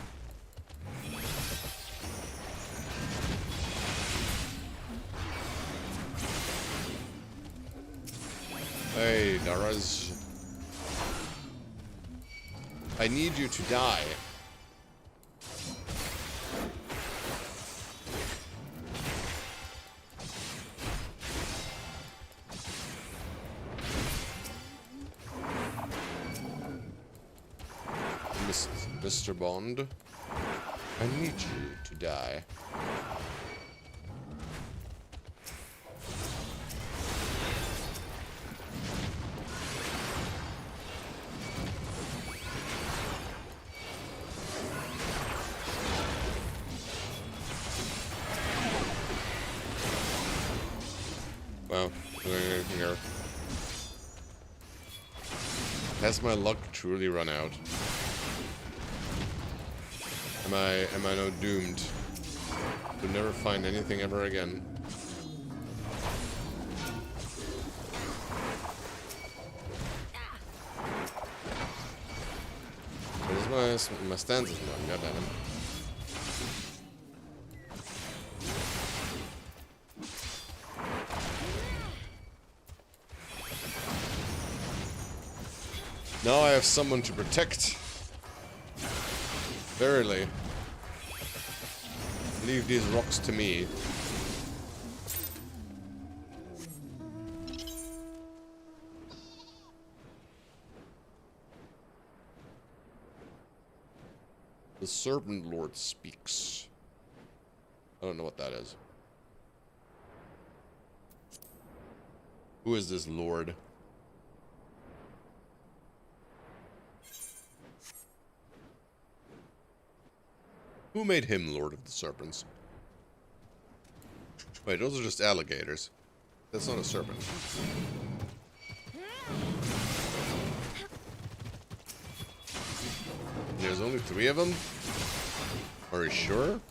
Hey, Daraz. I need you to die. Mr. Bond, I need you to die. Wow, here. Has my luck truly run out? Am I now doomed to never find anything ever again? Where's my stances now? Goddammit. Now I have someone to protect. Verily. Leave these rocks to me. The Serpent Lord speaks. I don't know what that is. Who is this Lord? Who made him Lord of the Serpents? Wait, those are just alligators. That's not a serpent. There's only 3 of them? Are you sure?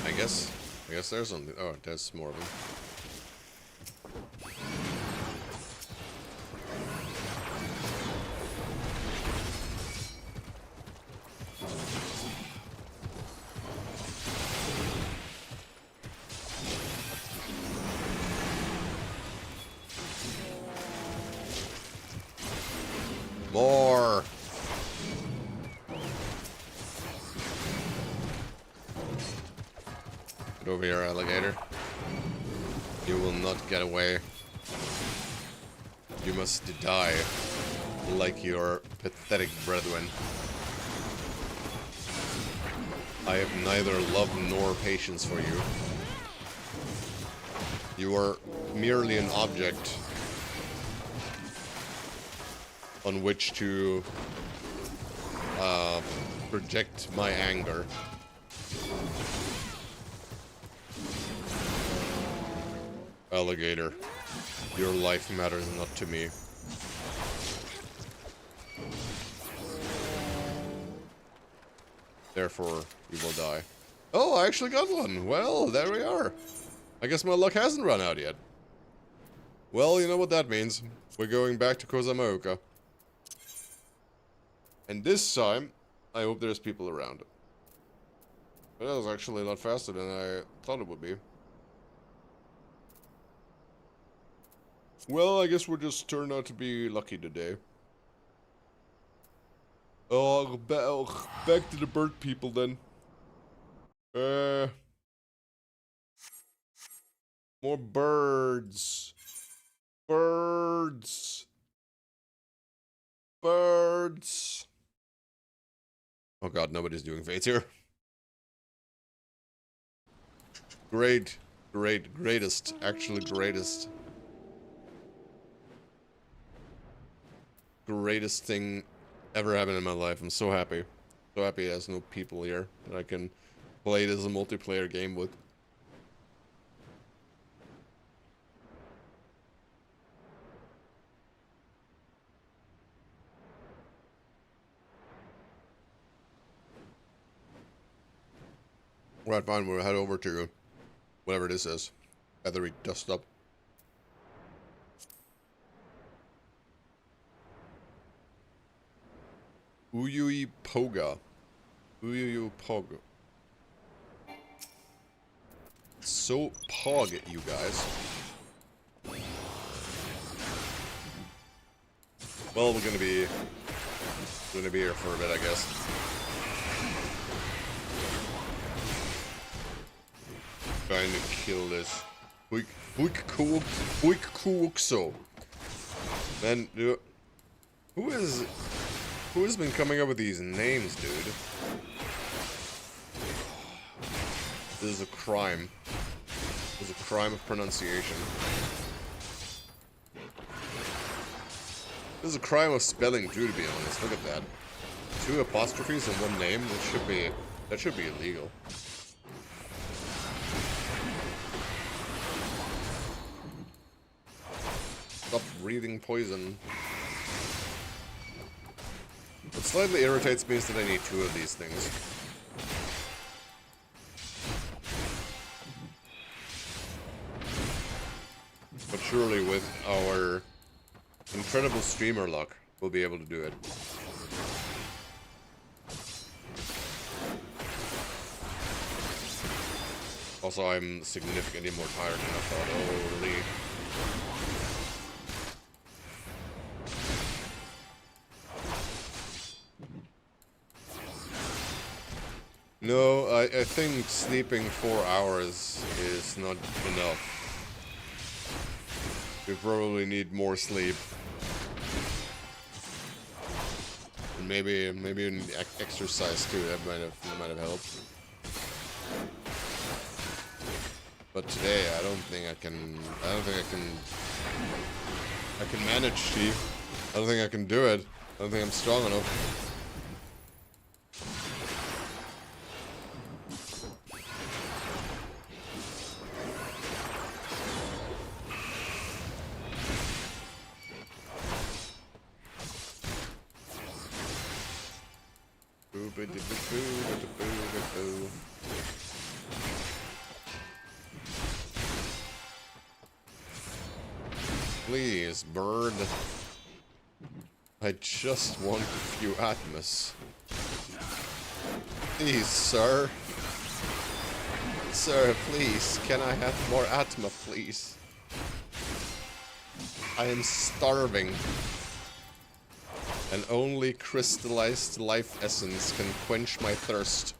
I guess there's something. Oh, there's more of them. More! Get over here, alligator. You will not get away. You must die like your pathetic brethren. I have neither love nor patience for you. You are merely an object on which to project my anger. Alligator, your life matters not to me. Therefore, you will die. Oh, I actually got one. Well, there we are. I guess my luck hasn't run out yet. Well, you know what that means. We're going back to Kozamaoka. And this time, I hope there's people around. But that was actually a lot faster than I thought it would be. Well, I guess we'll just turn out to be lucky today. Oh, back to the bird people then. More birds. Birds. Birds. Oh god, nobody's doing fates here. Greatest. Actually greatest. Greatest thing ever happened in my life. I'm so happy. So happy there's no people here that I can play this as a multiplayer game with. Right, fine, we'll head over to whatever this is. Feathery dust up. Uyui Poga. Uyui Poga. So pog it, you guys. Well, we're gonna be here for a bit, I guess. Trying to kill this. Huikkuukso. Man, who has been coming up with these names, dude? This is a crime. This is a crime of pronunciation. This is a crime of spelling too, to be honest. Look at that. 2 apostrophes in one name. That should be illegal. Stop breathing poison. What slightly irritates me is that I need 2 of these things. But surely with our incredible streamer luck, we'll be able to do it. Also, I'm significantly more tired than I thought. Holy. No, I think sleeping 4 hours is not enough. We probably need more sleep. And maybe an exercise too. That might have helped. But today, I can manage, Chief. I don't think I can do it. I don't think I'm strong enough. please, bird. I just want a few Atmas. Please, sir. Sir, please, can I have more Atma, please? I am starving. And only crystallized life essence can quench my thirst.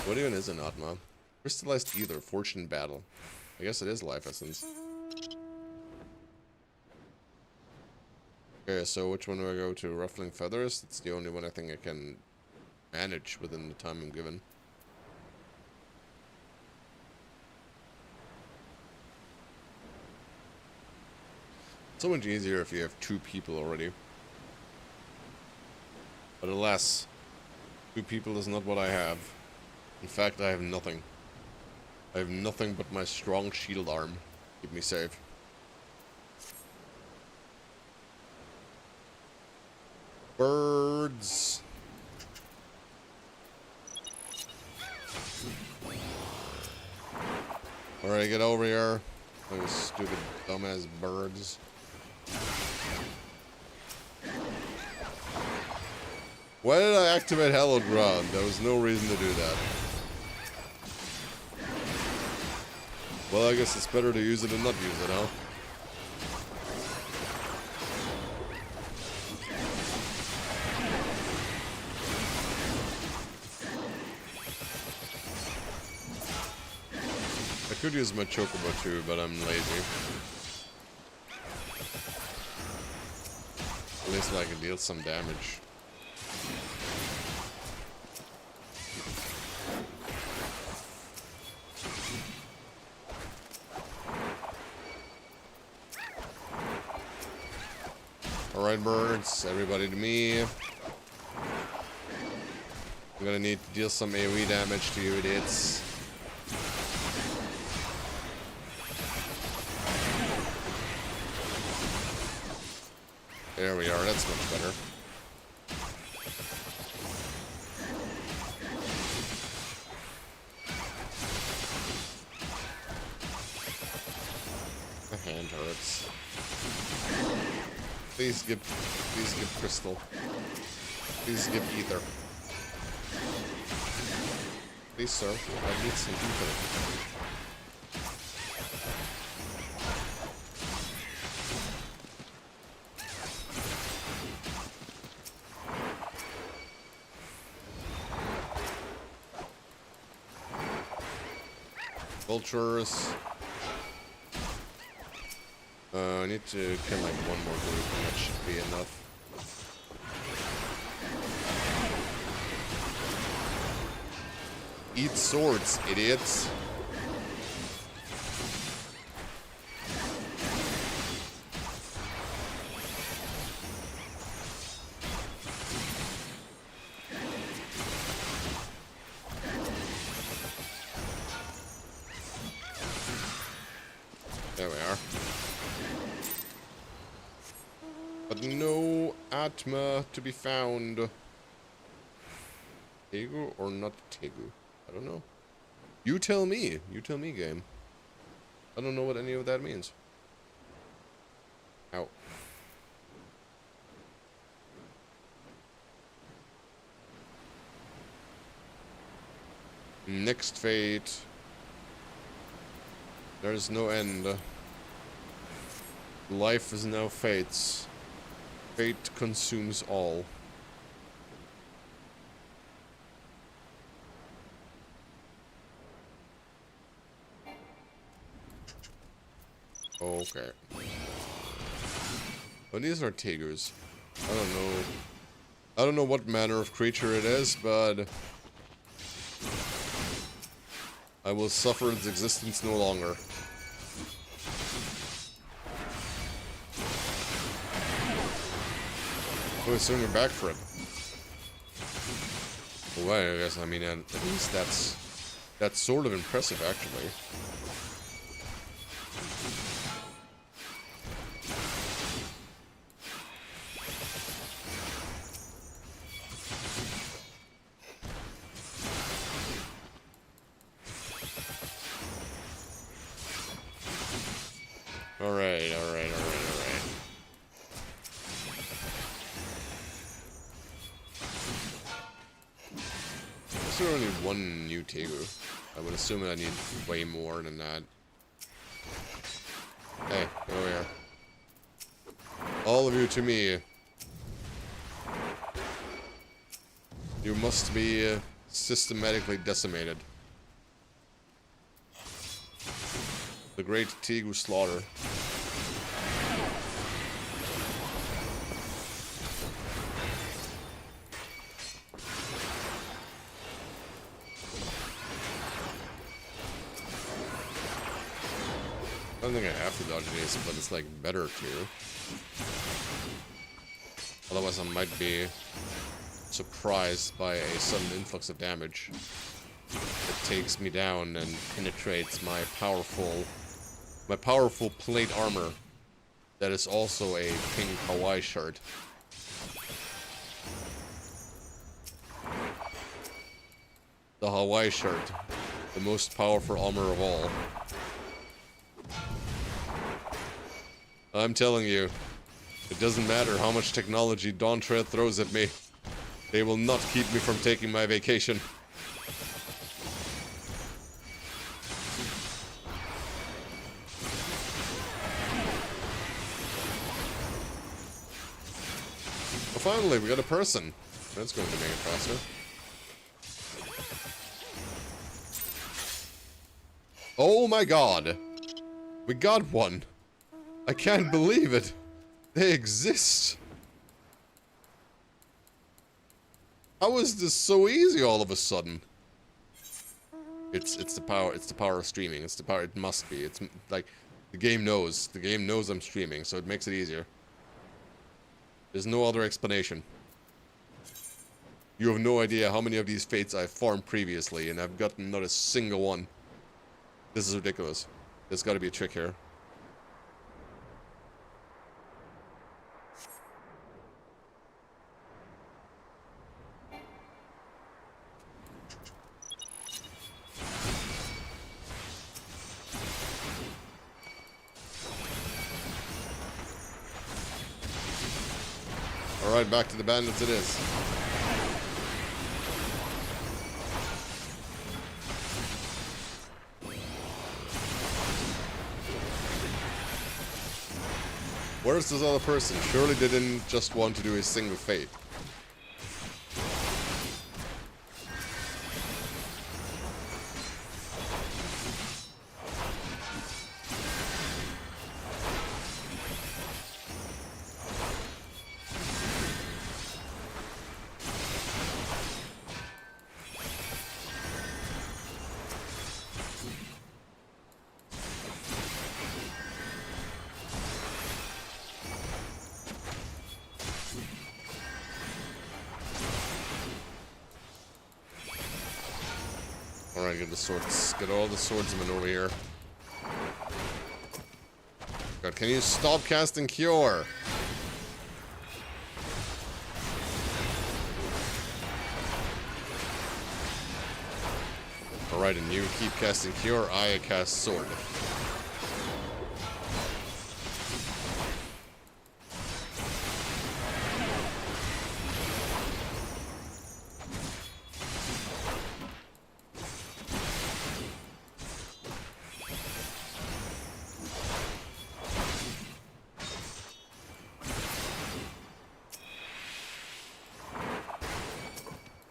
What even is an Atma? Crystallized ether, fortune battle. I guess it is life essence. Okay, so which one do I go to? Ruffling Feathers? It's the only one I think I can manage within the time I'm given. So much easier if you have 2 people already. But alas, 2 people is not what I have. In fact, I have nothing. I have nothing but my strong shield arm. Keep me safe. Birds. Alright, get over here. Those stupid dumbass birds. Why did I activate Hallowed Ground? There was no reason to do that. Well, I guess it's better to use it than not use it, huh? I could use my Chocobo too, but I'm lazy. At least I can deal some damage. Alright, birds, everybody to me. I'm gonna need to deal some AoE damage to you idiots. There we are, that's much better. My hand hurts. Please give crystal. Please give ether. Please, sir, I need some ether. Vultures. I need to kill like one more group and that should be enough. Eat swords, idiots. There we are. But no Atma to be found. Tegu or not Tegu? I don't know. You tell me. You tell me, game. I don't know what any of that means. Ow. Next fate. There is no end. Life is now fate's. Fate consumes all. Okay. Well, these are tigers. I don't know. I don't know what manner of creature it is, but I will suffer its existence no longer. Oh, it's swinging back for it. Well, I guess, I mean, at least that's sort of impressive, actually. Alright. is there only one new Tegu? I would assume I need way more than that. Hey, go here. All of you to me. You must be systematically decimated. The great Tegu slaughter. I don't think I have to dodge these, but it's like better to. Otherwise I might be surprised by a sudden influx of damage that takes me down and penetrates my powerful plate armor that is also a pink Hawaii shirt. The Hawaii shirt, the most powerful armor of all. I'm telling you, it doesn't matter how much technology Dawntrad throws at me. They will not keep me from taking my vacation. Well, finally, we got a person. That's going to make it faster. Oh my god! We got one! I can't believe it! They exist! How is this so easy all of a sudden? It's the power of streaming. It's the power, it must be. It's like the game knows I'm streaming, so it makes it easier. There's no other explanation. You have no idea how many of these fates I've farmed previously, and I've gotten not a single one. This is ridiculous. There's gotta be a trick here. Alright, back to the bandits it is. Where's this other person? Surely they didn't just want to do a single fate. Alright, get the swords. Get all the swordsmen over here. God, can you stop casting Cure? Alright, and you keep casting Cure, I cast Sword.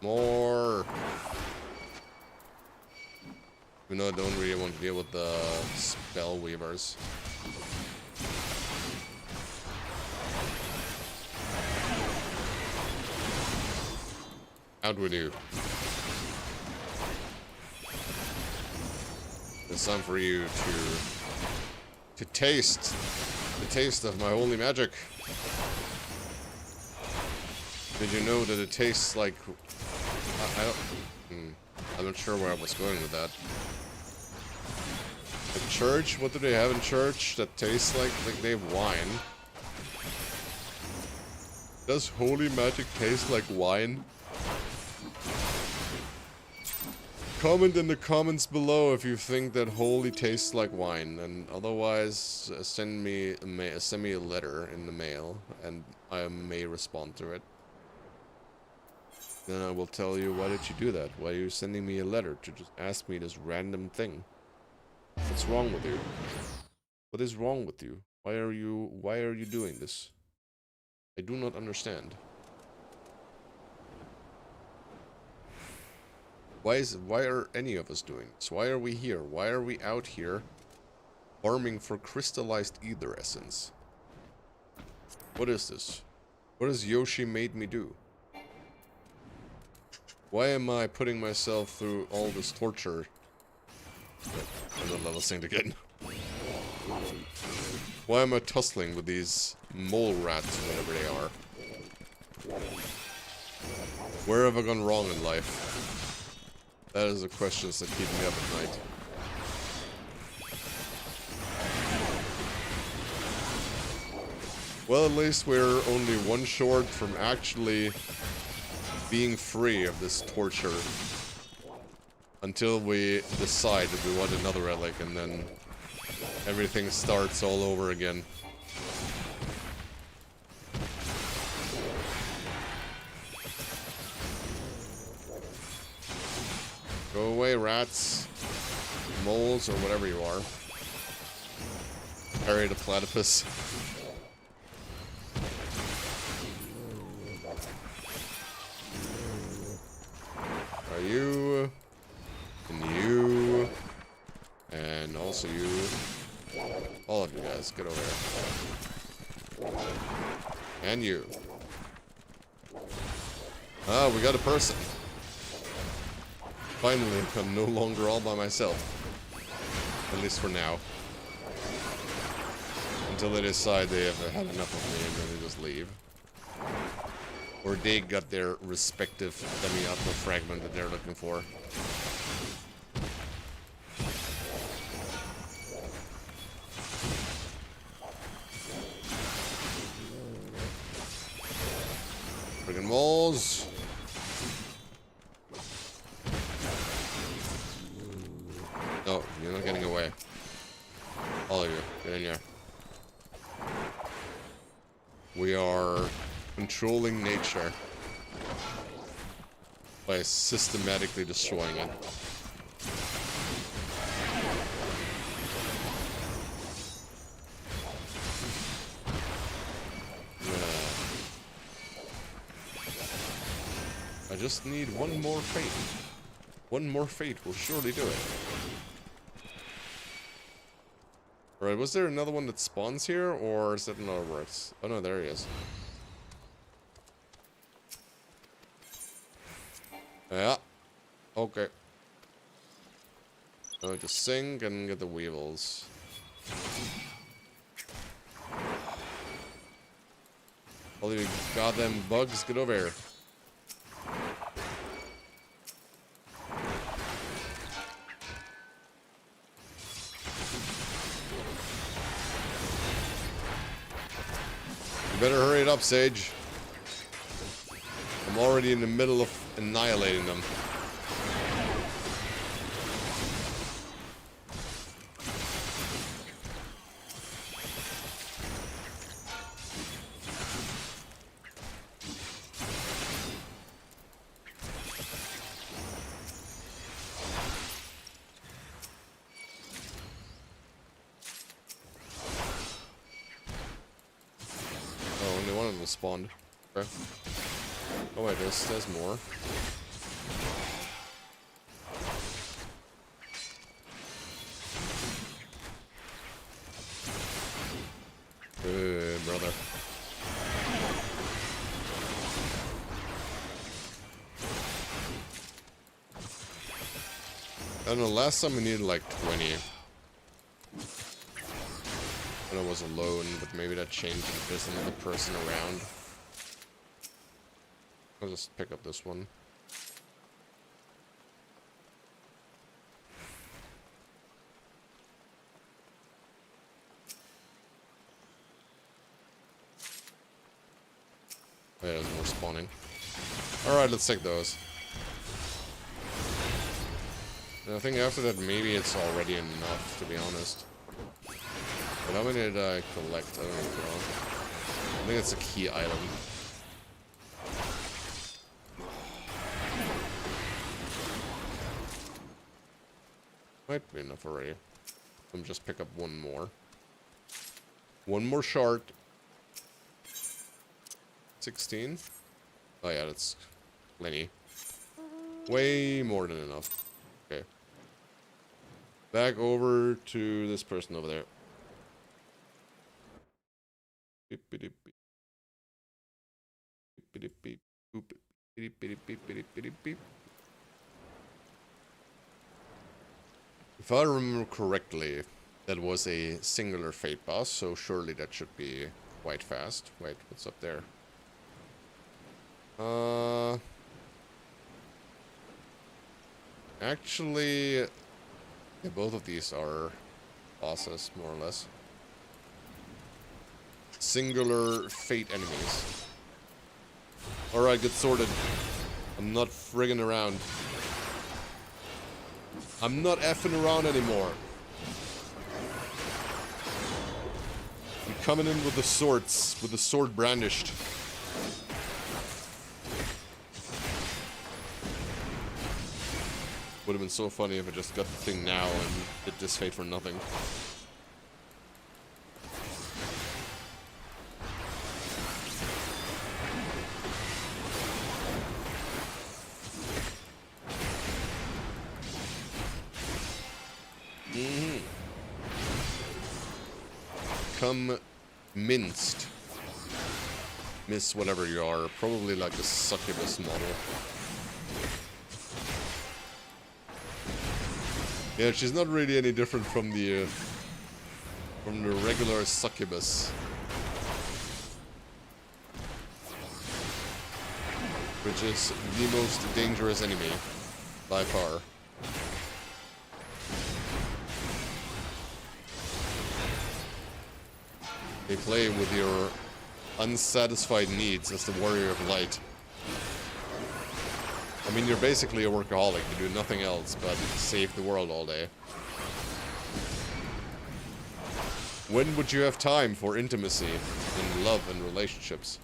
More. You know, I don't really want to deal with the spell weavers. Out with you. It's time for you to taste the taste of my holy magic. Did you know that it tastes like... I'm not sure where I was going with that. A church? What do they have in church that tastes like they have wine? Does holy magic taste like wine? Comment in the comments below if you think that holy tastes like wine, and otherwise send me a letter in the mail, and I may respond to it. Then I will tell you, why did you do that? Why are you sending me a letter to just ask me this random thing? What's wrong with you? What is wrong with you? Why are you doing this? I do not understand. Why are any of us doing this? Why are we here? Why are we out here farming for crystallized ether essence? What is this? What has Yoshi made me do? Why am I putting myself through all this torture? I'm not level synced again. Why am I tussling with these mole rats, whatever they are? Where have I gone wrong in life? That is the questions that keep me up at night. Well, at least we're only one short from actually being free of this torture. Until we decide that we want another relic, and then everything starts all over again. Go away, rats. Moles, or whatever you are. Harry the platypus. Are you... And you... And also you... All of you guys, get over here. And you. Ah, we got a person. Finally, I'm no longer all by myself. At least for now. Until they decide they have had enough of me and then they just leave. Or they got their respective Demiatma fragment that they're looking for. Friggin' moles! No, you're not getting away. All of you, get in here. We are controlling nature by systematically destroying it. I just need one more fate. One more fate will surely do it. Alright, was there another one that spawns here, or is that another works? Oh no, there he is. Yeah. Okay. I'll just sink and get the weevils. All you goddamn bugs, get over here. You better hurry it up, Sage. I'm already in the middle of annihilating them. Spawned. Okay. Oh wait, there's more. Good brother. I don't know, last time we needed like 20. When I was alone, but maybe that changed if there's another person around. I'll just pick up this one. Oh, yeah, there's more spawning. Alright, let's take those. And I think after that, maybe it's already enough, to be honest. But how many did I collect? I don't know. I think it's a key item. Might be enough already. Let me just pick up one more. One more shard. 16. Oh yeah, that's plenty. Way more than enough. Okay. Back over to this person over there. Beep, beep, beep, beep. Beep, beep, beep, boop, beep, beep, beep, beep, beep, beep. If I remember correctly, that was a singular fate boss, so surely that should be quite fast. Wait, what's up there? Actually, yeah, both of these are bosses, more or less. Singular fate enemies. Alright, get sorted. I'm not friggin' around. I'm not effing around anymore. I'm coming in with the swords, with the sword brandished. Would have been so funny if I just got the thing now and did this fate for nothing. Come minced. Miss whatever you are. Probably like the succubus model. Yeah, she's not really any different from the regular succubus. Which is the most dangerous enemy, by far. They play with your unsatisfied needs as the warrior of light. I mean, you're basically a workaholic. You do nothing else but save the world all day. When would you have time for intimacy and love and relationships?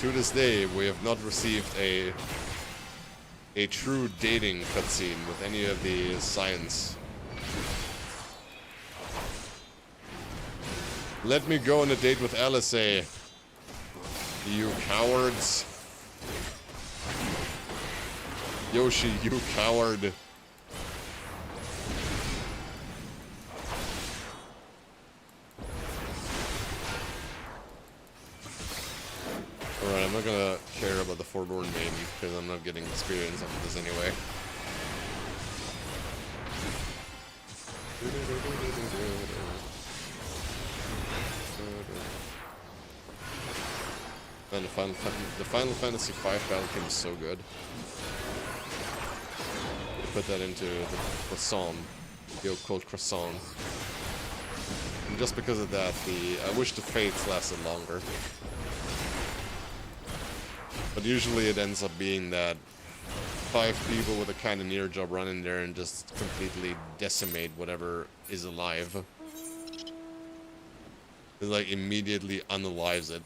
To this day, we have not received a true dating cutscene with any of the science. Let me go on a date with LSA. You cowards. Yoshi, you coward. Alright, I'm not gonna care about the Forlorn Maiden, because I'm not getting experience of this anyway. Man, the Final Fantasy V battle theme is so good. Put that into the croissant, the occult croissant. And just because of that, I wish the fates lasted longer. But usually it ends up being that 5 people with a cannoneer job run in there and just completely decimate whatever is alive. It like immediately unalives it.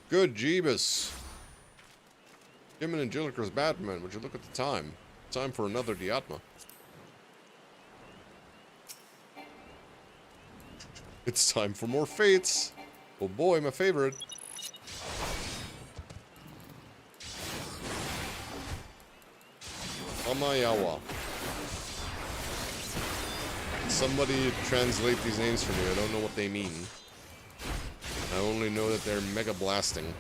Good Jeebus. Jim and Angelica's Batman, would you look at the time? Time for another Demiatma. It's time for more fates. Oh boy, my favorite. Amayawa. Somebody translate these names for me. I don't know what they mean. I only know that they're mega blasting.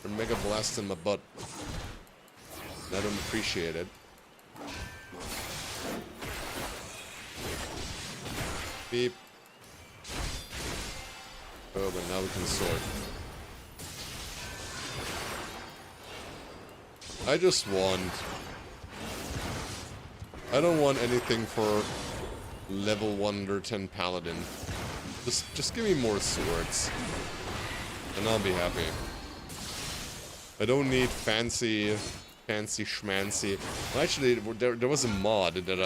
They're mega blasting my butt. And I don't appreciate it. Beep. Oh, but now we can sort. I just want... I don't want anything for level 1 under 10 paladin. Just give me more swords. And I'll be happy. I don't need fancy schmancy... Actually, there was a mod that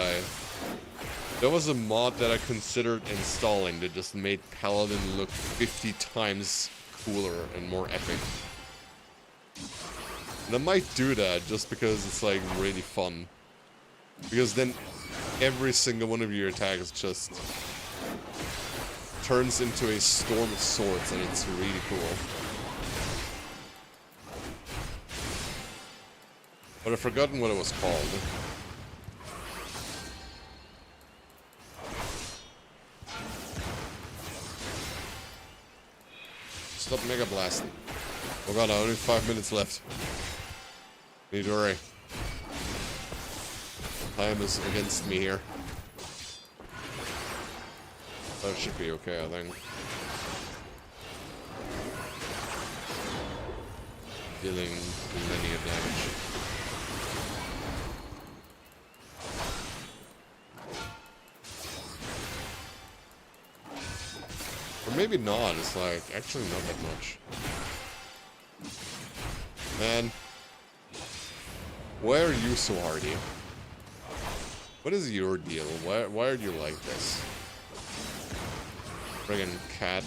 There was a mod that I considered installing that just made Paladin look 50 times cooler and more epic. And I might do that just because it's like really fun. Because then every single one of your attacks just turns into a storm of swords and it's really cool. But I've forgotten what it was called. Stop Mega Blasting. Oh god, I only have 5 minutes left. Need to hurry. Time is against me here. That should be okay, I think. Dealing linear damage. Or maybe not, it's like, actually not that much. Man. Why are you so hardy? What is your deal? Why are you like this? Friggin' cat.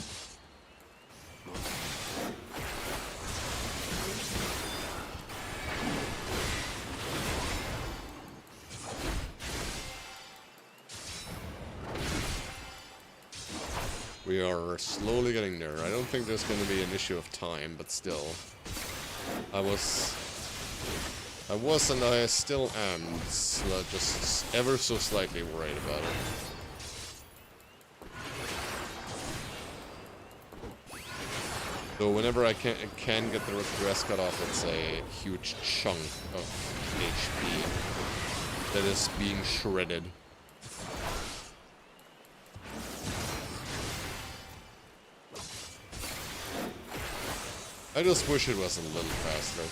We are slowly getting there. I don't think there's going to be an issue of time, but still. I was and I still am just ever so slightly worried about it. So whenever I can get the regress cut off, it's a huge chunk of HP that is being shredded. I just wish it was a little faster.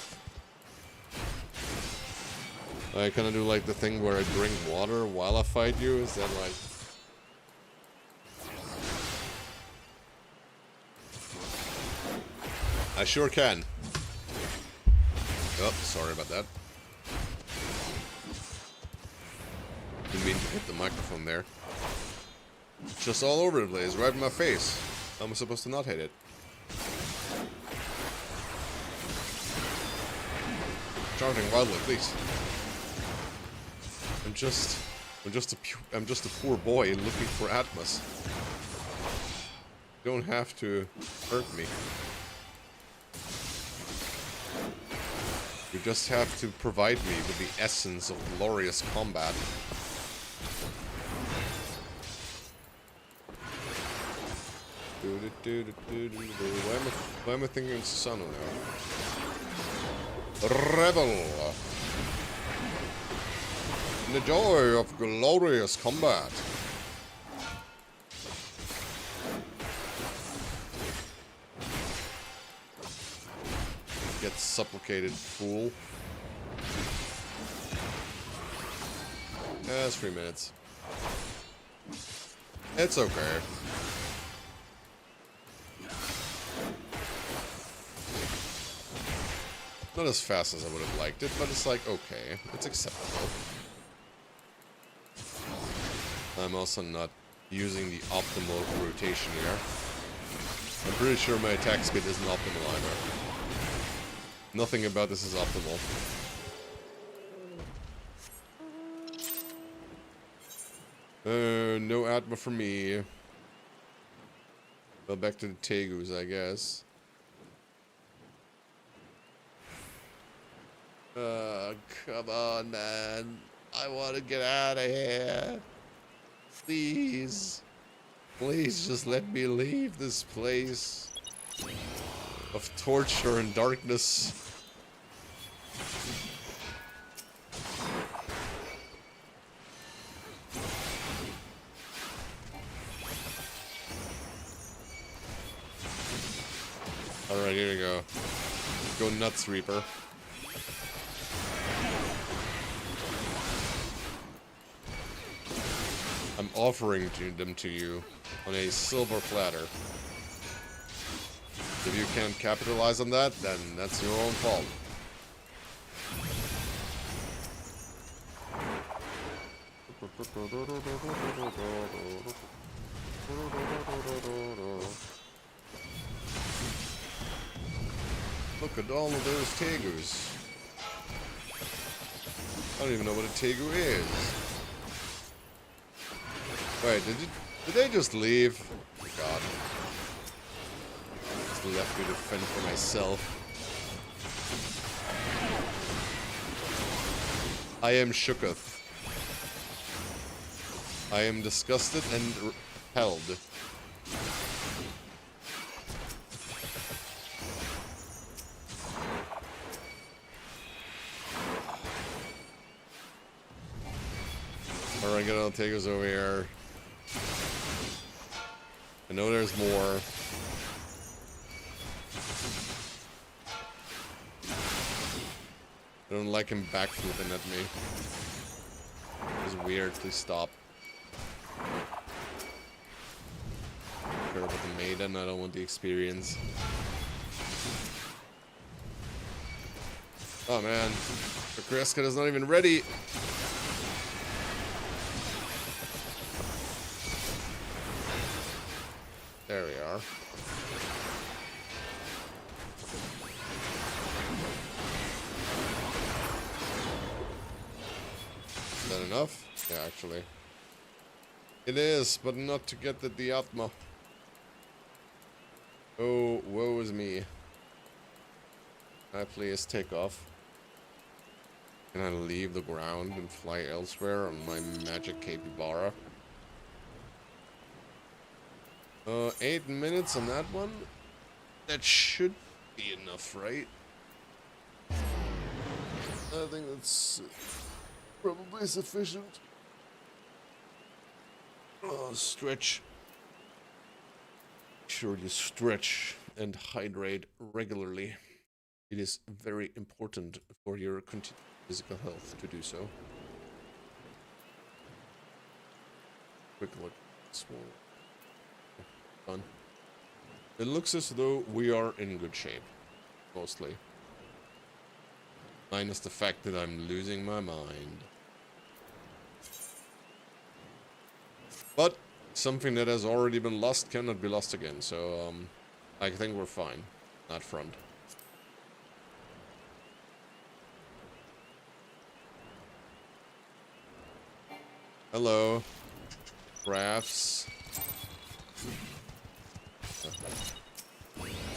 I kind of do like the thing where I drink water while I fight you. Is that like... I sure can. Oh, sorry about that. Didn't mean to hit the microphone there. Just all over the place, right in my face. How am I supposed to not hit it? Charging wildly, please. I'm just a poor boy looking for Atmas. You don't have to hurt me. You just have to provide me with the essence of glorious combat. Why am I thinking it's Susano now? Revel! In the joy of glorious combat. Get supplicated, fool. That's 3 minutes. It's okay. Not as fast as I would have liked it, but it's like, okay. It's acceptable. I'm also not using the optimal rotation here. I'm pretty sure my attack speed isn't optimal either. Nothing about this is optimal. No Atma for me. Well, back to the Tegus, I guess. Come on, man. I want to get out of here. Please. Please just let me leave this place of torture and darkness. Alright, here we go. Go nuts, Reaper. I'm offering them to you on a silver platter. If you can't capitalize on that, then that's your own fault. Look at all of those tegus. I don't even know what a tegu is. Wait, did they just leave? Oh god. Just left me to fend for myself. I am shooketh. I am disgusted and repelled. Alright, get all the tegus over here. I know there's more. I don't like him backflipping at me. It's weird. Please stop. I don't care about the maiden. I don't want the experience. Oh man, the Kreska is not even ready. There we are. Is that enough? Yeah, actually. It is, but not to get the Demiatma. Oh, woe is me. Can I please take off? Can I leave the ground and fly elsewhere on my magic capybara? 8 minutes on that one? That should be enough, right? I think that's probably sufficient. Oh, stretch. Make sure you stretch and hydrate regularly. It is very important for your continued physical health to do so. Quick look. Done. It looks as though we are in good shape. Mostly. Minus the fact that I'm losing my mind. But something that has already been lost cannot be lost again, so I think we're fine. That front. Hello. Crafts.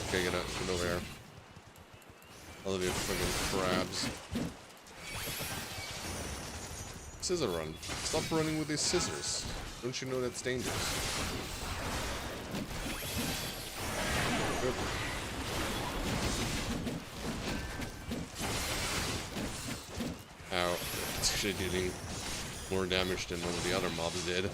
Okay, get over here. I love you friggin' crabs. Scissor run. Stop running with these scissors. Don't you know that's dangerous? Good. Ow. It's actually dealing more damage than one of the other mobs did.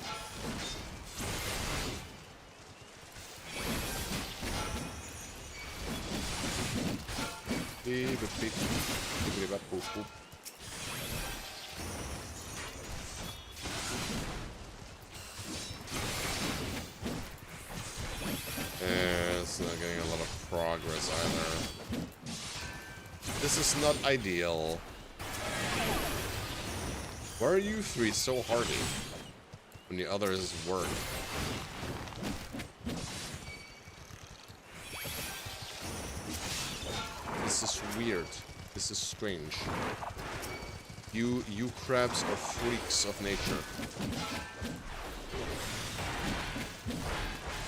It's not getting a lot of progress either. This is not ideal. Why are you three so hardy when the others weren't? This is weird. This is strange. You crabs are freaks of nature.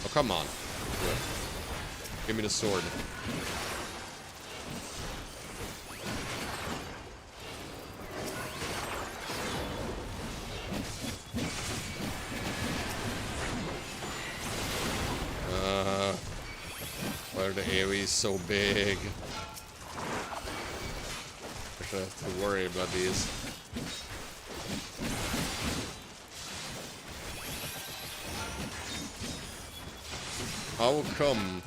Oh, come on. Good. Give me the sword. Why are the AoEs so big? I have to worry about these. How come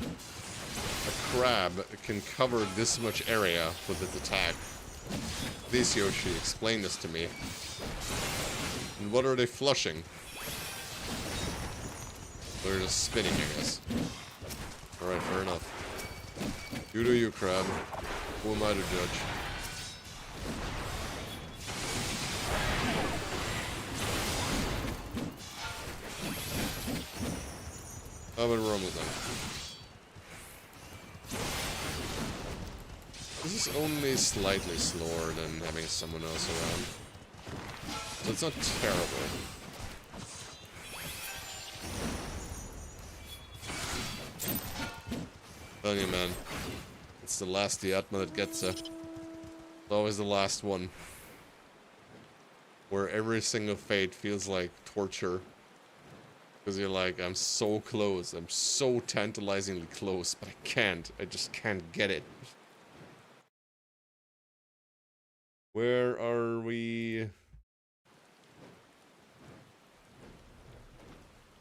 a crab can cover this much area with its attack? Please, Yoshi, explain this to me. And what are they flushing? They're just spinning, I guess. Alright, fair enough. You do you, crab. Who am I to judge? How about wrong with them? This is only slightly slower than having someone else around. So it's not terrible. Tell you, man. It's the last Demiatma that gets it. It's always the last one. Where every single fate feels like torture. Because you're like, I'm so close. I'm so tantalizingly close, but I can't. I just can't get it. Where are we?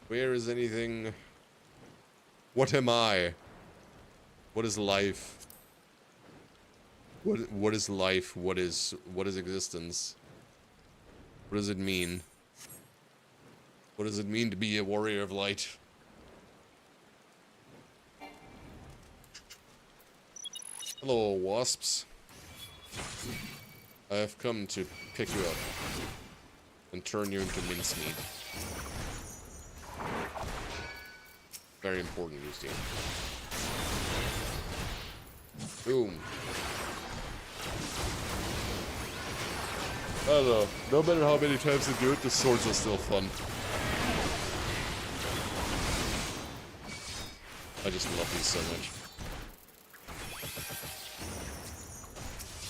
Where is anything? What am I? What is life? What is life? What is existence? What does it mean? What does it mean to be a warrior of light? Hello, wasps. I have come to pick you up and turn you into mincemeat. Very important, Lucy. Boom. I don't know. No matter how many times I do it, the swords are still fun. I just love these so much.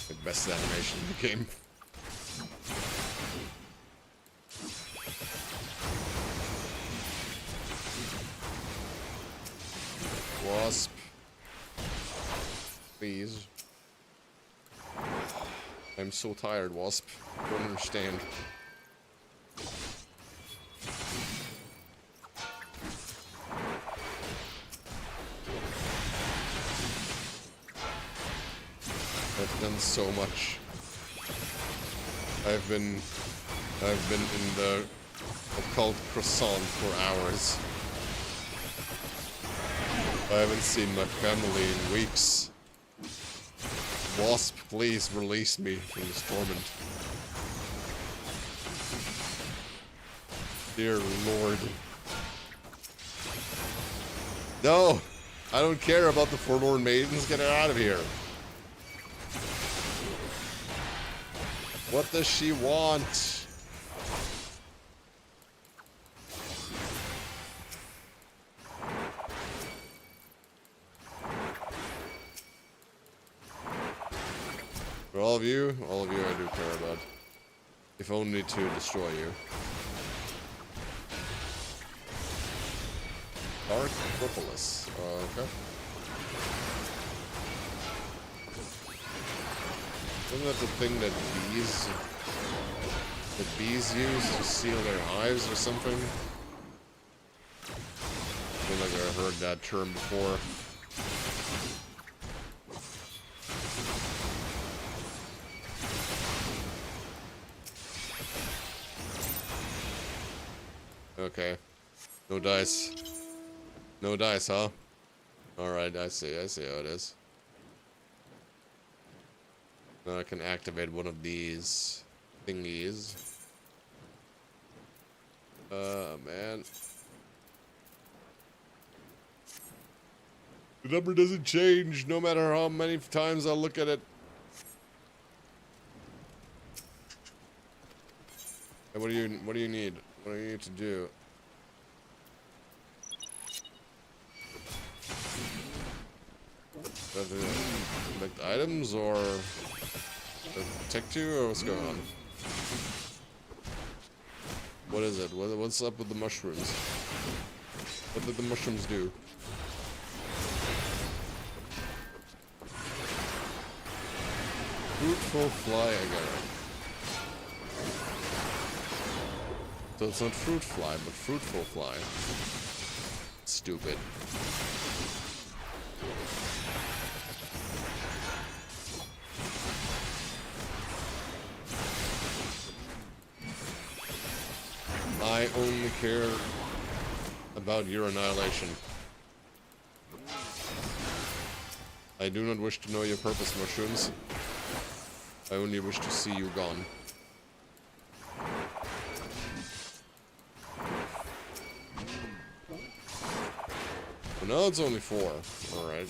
The best animation in the game. Wasp. Please. I'm so tired, Wasp. I don't understand. I've done so much. I've been in the occult croissant for hours. I haven't seen my family in weeks. Wasp, please release me from this torment. Dear Lord. No! I don't care about the forlorn maidens. Get her out of here. What does she want? For all of you I do care about. If only to destroy you. Dark Propolis. Okay. Isn't that the thing that bees use to seal their hives or something? I feel like I heard that term before. Okay. No dice. No dice, huh? Alright, I see how it is. Now I can activate one of these thingies. Man. The number doesn't change no matter how many times I look at it. Hey, what do you need? What do you need to do? Collect items or protect you, or what's going on? What is it? What's up with the mushrooms? What did the mushrooms do? Fruitful fly, I got it. So it's not fruit fly, but fruitful fly. Stupid. I only care about your annihilation. I do not wish to know your purpose, mushrooms. I only wish to see you gone. Oh, no, it's only 4. Alright.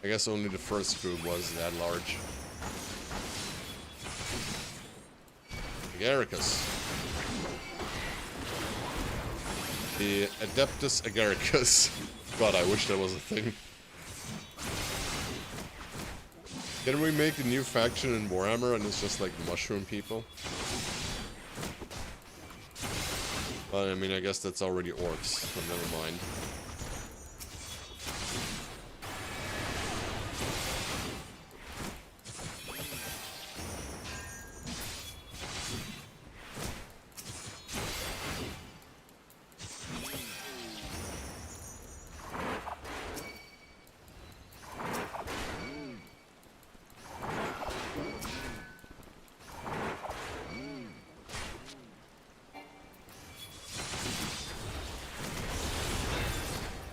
I guess only the first group was that large. Agaricus. The Adeptus Agaricus. God, I wish that was a thing. Can we make a new faction in Warhammer and it's just like mushroom people? But I mean, I guess that's already orcs, but never mind.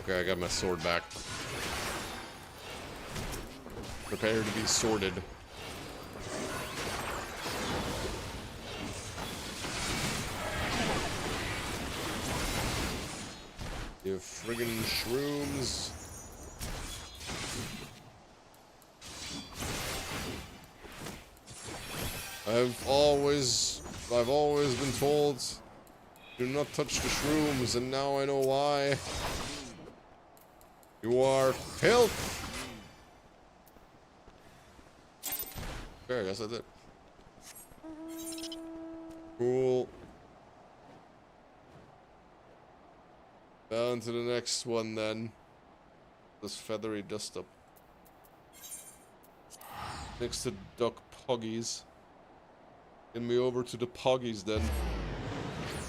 Okay, I got my sword back. Prepare to be sworded. You friggin' shrooms. I've always been told, do not touch the shrooms, and now I know why. You are filth! Okay, I guess that's it. Cool. Down to the next one then. This feathery dust up. Next to Duck Poggies. Get me over to the Poggies then.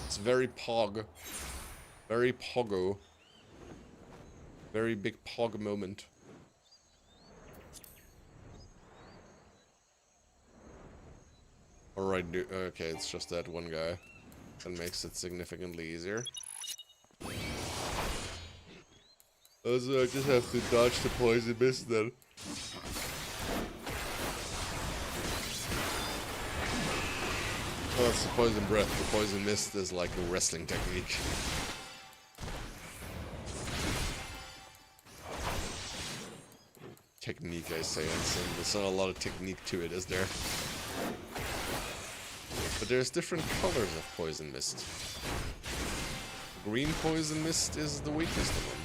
It's very pog. Very poggo. Very big pog moment. Alright, okay, it's just that one guy. That makes it significantly easier. Also, I just have to dodge the poison mist then. Oh, that's the poison breath. The poison mist is like a wrestling technique. Technique, I say, and there's not a lot of technique to it, is there? But there's different colors of poison mist. Green poison mist is the weakest of them.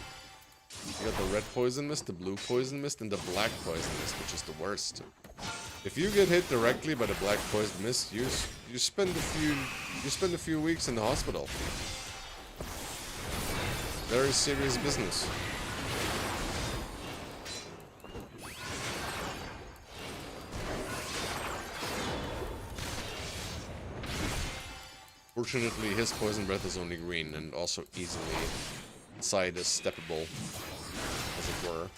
You got the red poison mist, the blue poison mist, and the black poison mist, which is the worst. If you get hit directly by the black poison mist, you spend a few weeks in the hospital. Very serious business. Fortunately, his poison breath is only green and also easily side-steppable, as it were.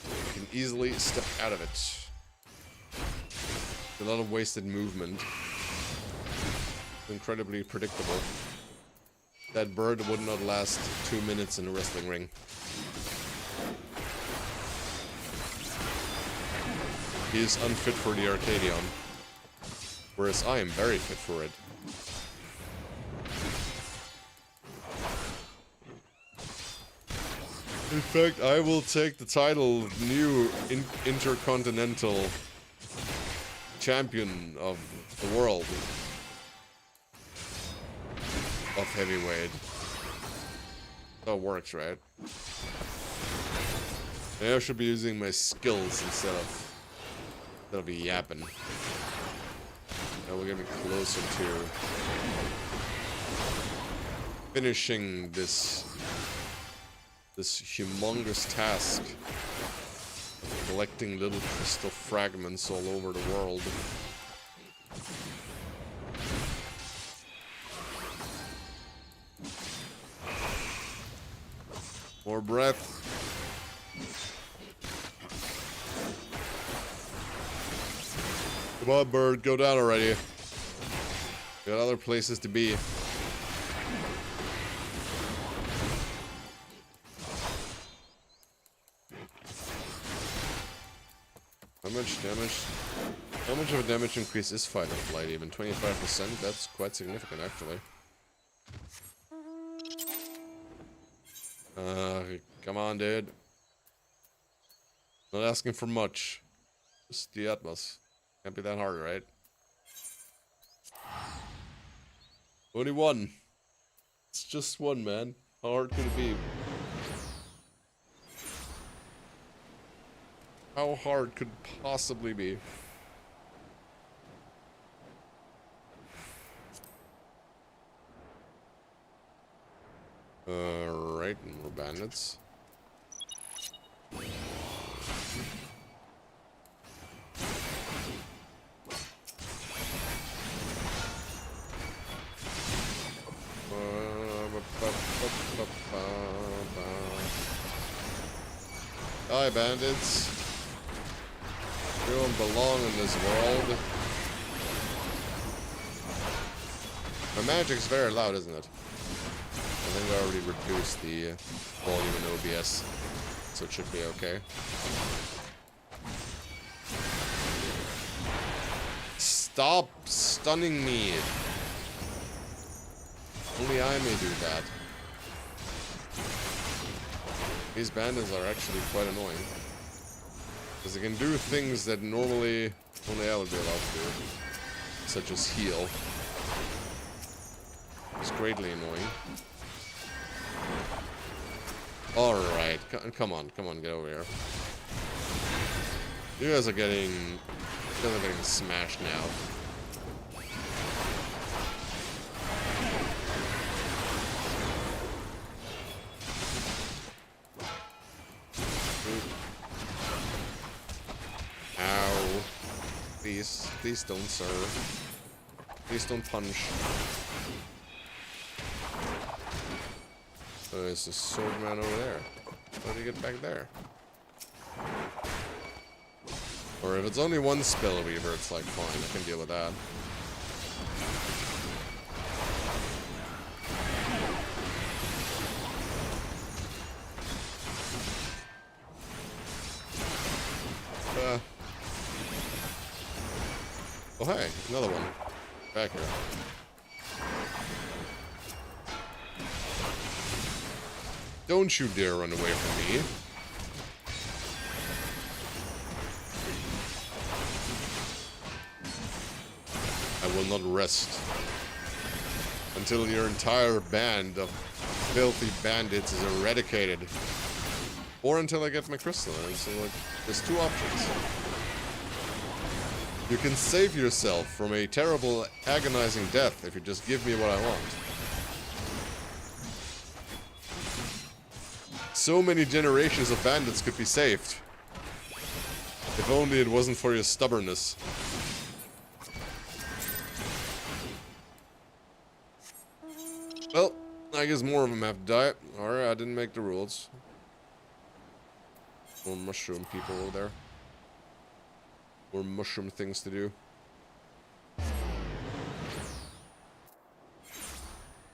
You can easily step out of it. A lot of wasted movement. Incredibly predictable. That bird would not last 2 minutes in a wrestling ring. He is unfit for the Arcadion. Whereas I am very fit for it. In fact, I will take the title new intercontinental champion of the world of heavyweight. That works, right? Maybe I should be using my skills instead of yapping. Now we're getting closer to finishing this humongous task of collecting little crystal fragments all over the world. More breath. Come on, bird, go down already. Got other places to be. How much damage? How much of a damage increase is Fight or Flight even? 25%? That's quite significant, actually. Come on, dude. Not asking for much. Just the Atmos. Can't be that hard, right? Only one. It's just one, man. How hard could it be? How hard could it possibly be? Right, more bandits. Die, bandits. You don't belong in this world. My magic's very loud, isn't it? I think I already reduced the volume in OBS, so it should be okay. Stop stunning me! Only I may do that. These bandits are actually quite annoying. Because they can do things that normally only I would be allowed to do. Such as heal. It's greatly annoying. Alright, come on, get over here. You guys are getting smashed now. Ow. Please don't, sir. Please don't punch. There's a sword man over there. How do you get back there? Or if it's only one spell weaver, it's like fine, I can deal with that. Oh hey, another one. Back here. Don't you dare run away from me. I will not rest until your entire band of filthy bandits is eradicated. Or until I get my crystal. And so like, there's two options. You can save yourself from a terrible, agonizing death if you just give me what I want. So many generations of bandits could be saved. If only it wasn't for your stubbornness. Well, I guess more of them have to die. Alright, I didn't make the rules. More mushroom people over there. More mushroom things to do.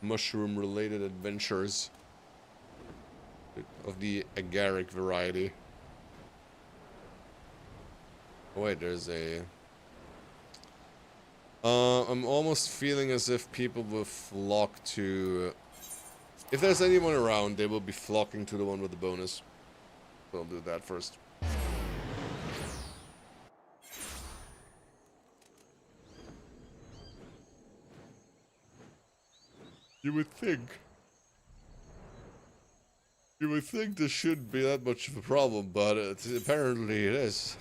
Mushroom-related adventures. Of the agaric variety. Oh wait, there's a... I'm almost feeling as if people will flock to... If there's anyone around, they will be flocking to the one with the bonus. We'll do that first. You would think this shouldn't be that much of a problem, but apparently it is.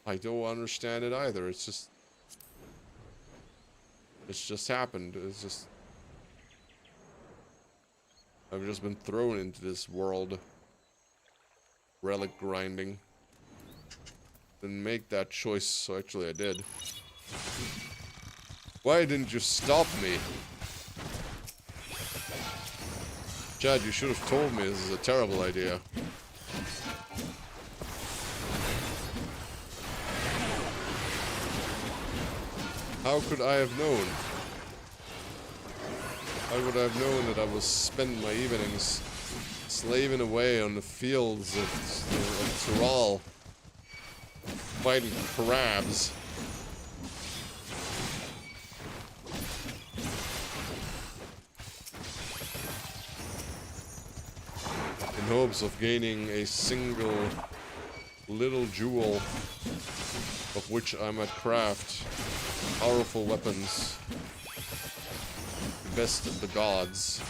I don't understand it either. It's just happened. It's just... I've just been thrown into this world. Relic grinding. Didn't make that choice, so actually I did. Why didn't you stop me? Chad, you should have told me this is a terrible idea. How could I have known? How would I have known that I will spend my evenings slaving away on the fields of Tyrol fighting crabs. In hopes of gaining a single little jewel of which I might craft powerful weapons. The best of the gods.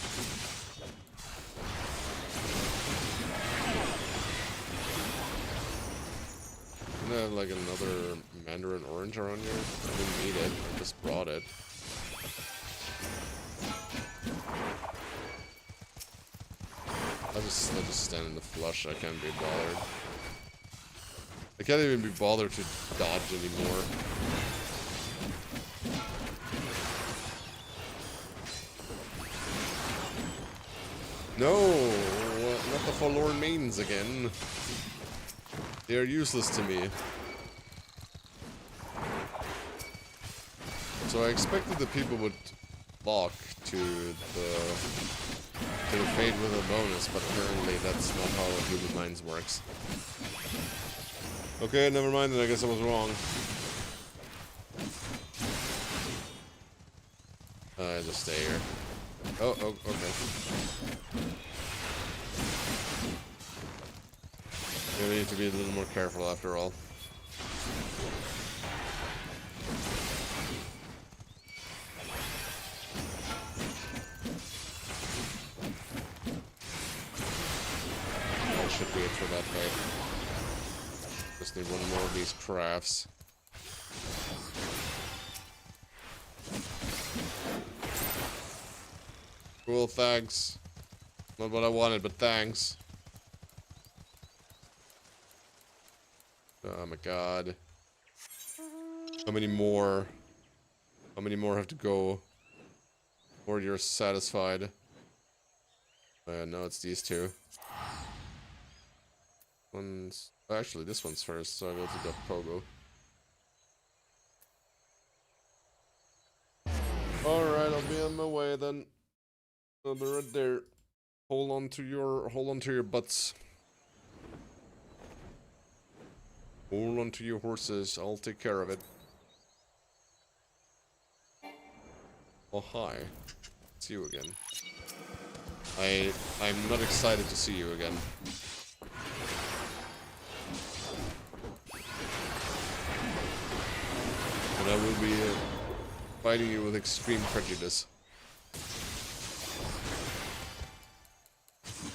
Isn't there like another mandarin orange around here? I didn't need it, I just brought it. I'll just stand in the flush, I can't be bothered. I can't even be bothered to dodge anymore. No! Not the forlorn maidens again. They are useless to me. So I expected that people would lock to the fade with a bonus, but apparently that's not how human minds works. Okay, never mind then, I guess I was wrong. I just stay here. Oh, okay. We need to be a little more careful after all. That should be it for that fight. Just need one more of these crafts. Cool, thanks. Not what I wanted, but thanks. Oh my god. How many more? How many more have to go before you're satisfied? No, it's these two. One's... Actually, this one's first, so I will take up Pogo. Alright, I'll be on my way then. I'll be right there. Hold on to your butts. Hold on to your horses, I'll take care of it. Oh hi. It's you again. I'm not excited to see you again. And I will be fighting you with extreme prejudice.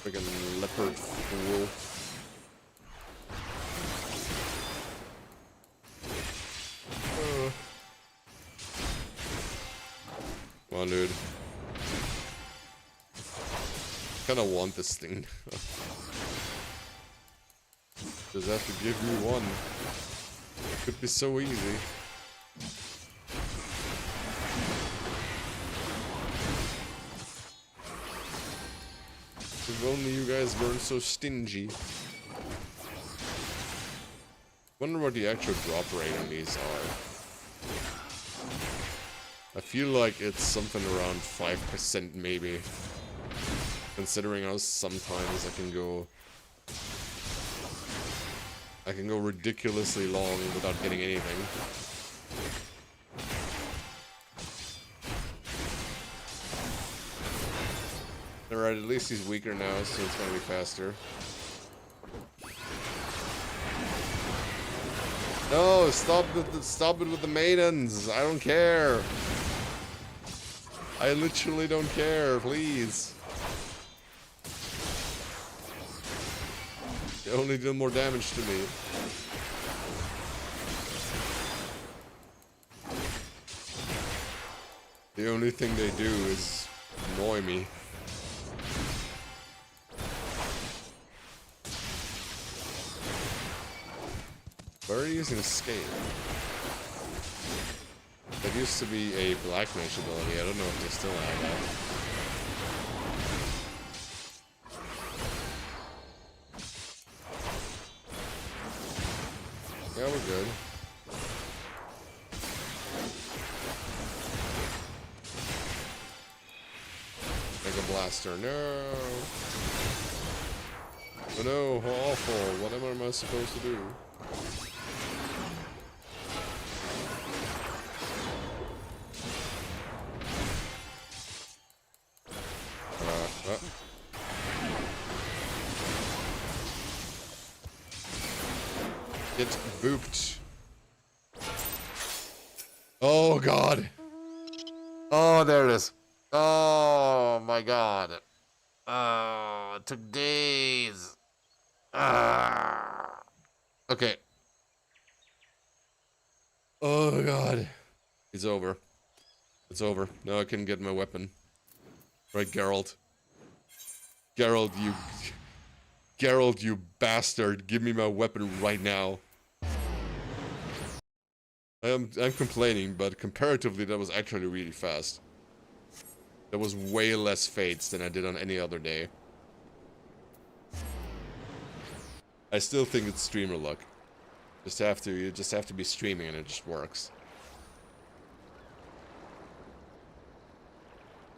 Friggin' leopard fool. Come on, dude. Kinda want this thing. Just have to give you one. It could be so easy. If only you guys weren't so stingy. Wonder what the actual drop rate on these are. I feel like it's something around 5% maybe. Considering how sometimes I can go ridiculously long without getting anything. Alright, at least he's weaker now, so it's gonna be faster. No, stop it with the maidens. I don't care. I literally don't care, please. They only do more damage to me. The only thing they do is annoy me. Why are you using escape? That used to be a black mage ability. I don't know if they still have that. Yeah, we're good. Mega Blaster, no! Oh no, how awful. Whatever am I supposed to do? Get booped. Oh god. Oh, there it is. Oh my god. It took days. Okay. Oh god. It's over. It's over. Now I can get my weapon. Right, Geralt. Geralt, you bastard. Give me my weapon right now. I'm complaining, but comparatively that was actually really fast. That was way less fates than I did on any other day. I still think it's streamer luck. You just have to be streaming and it just works.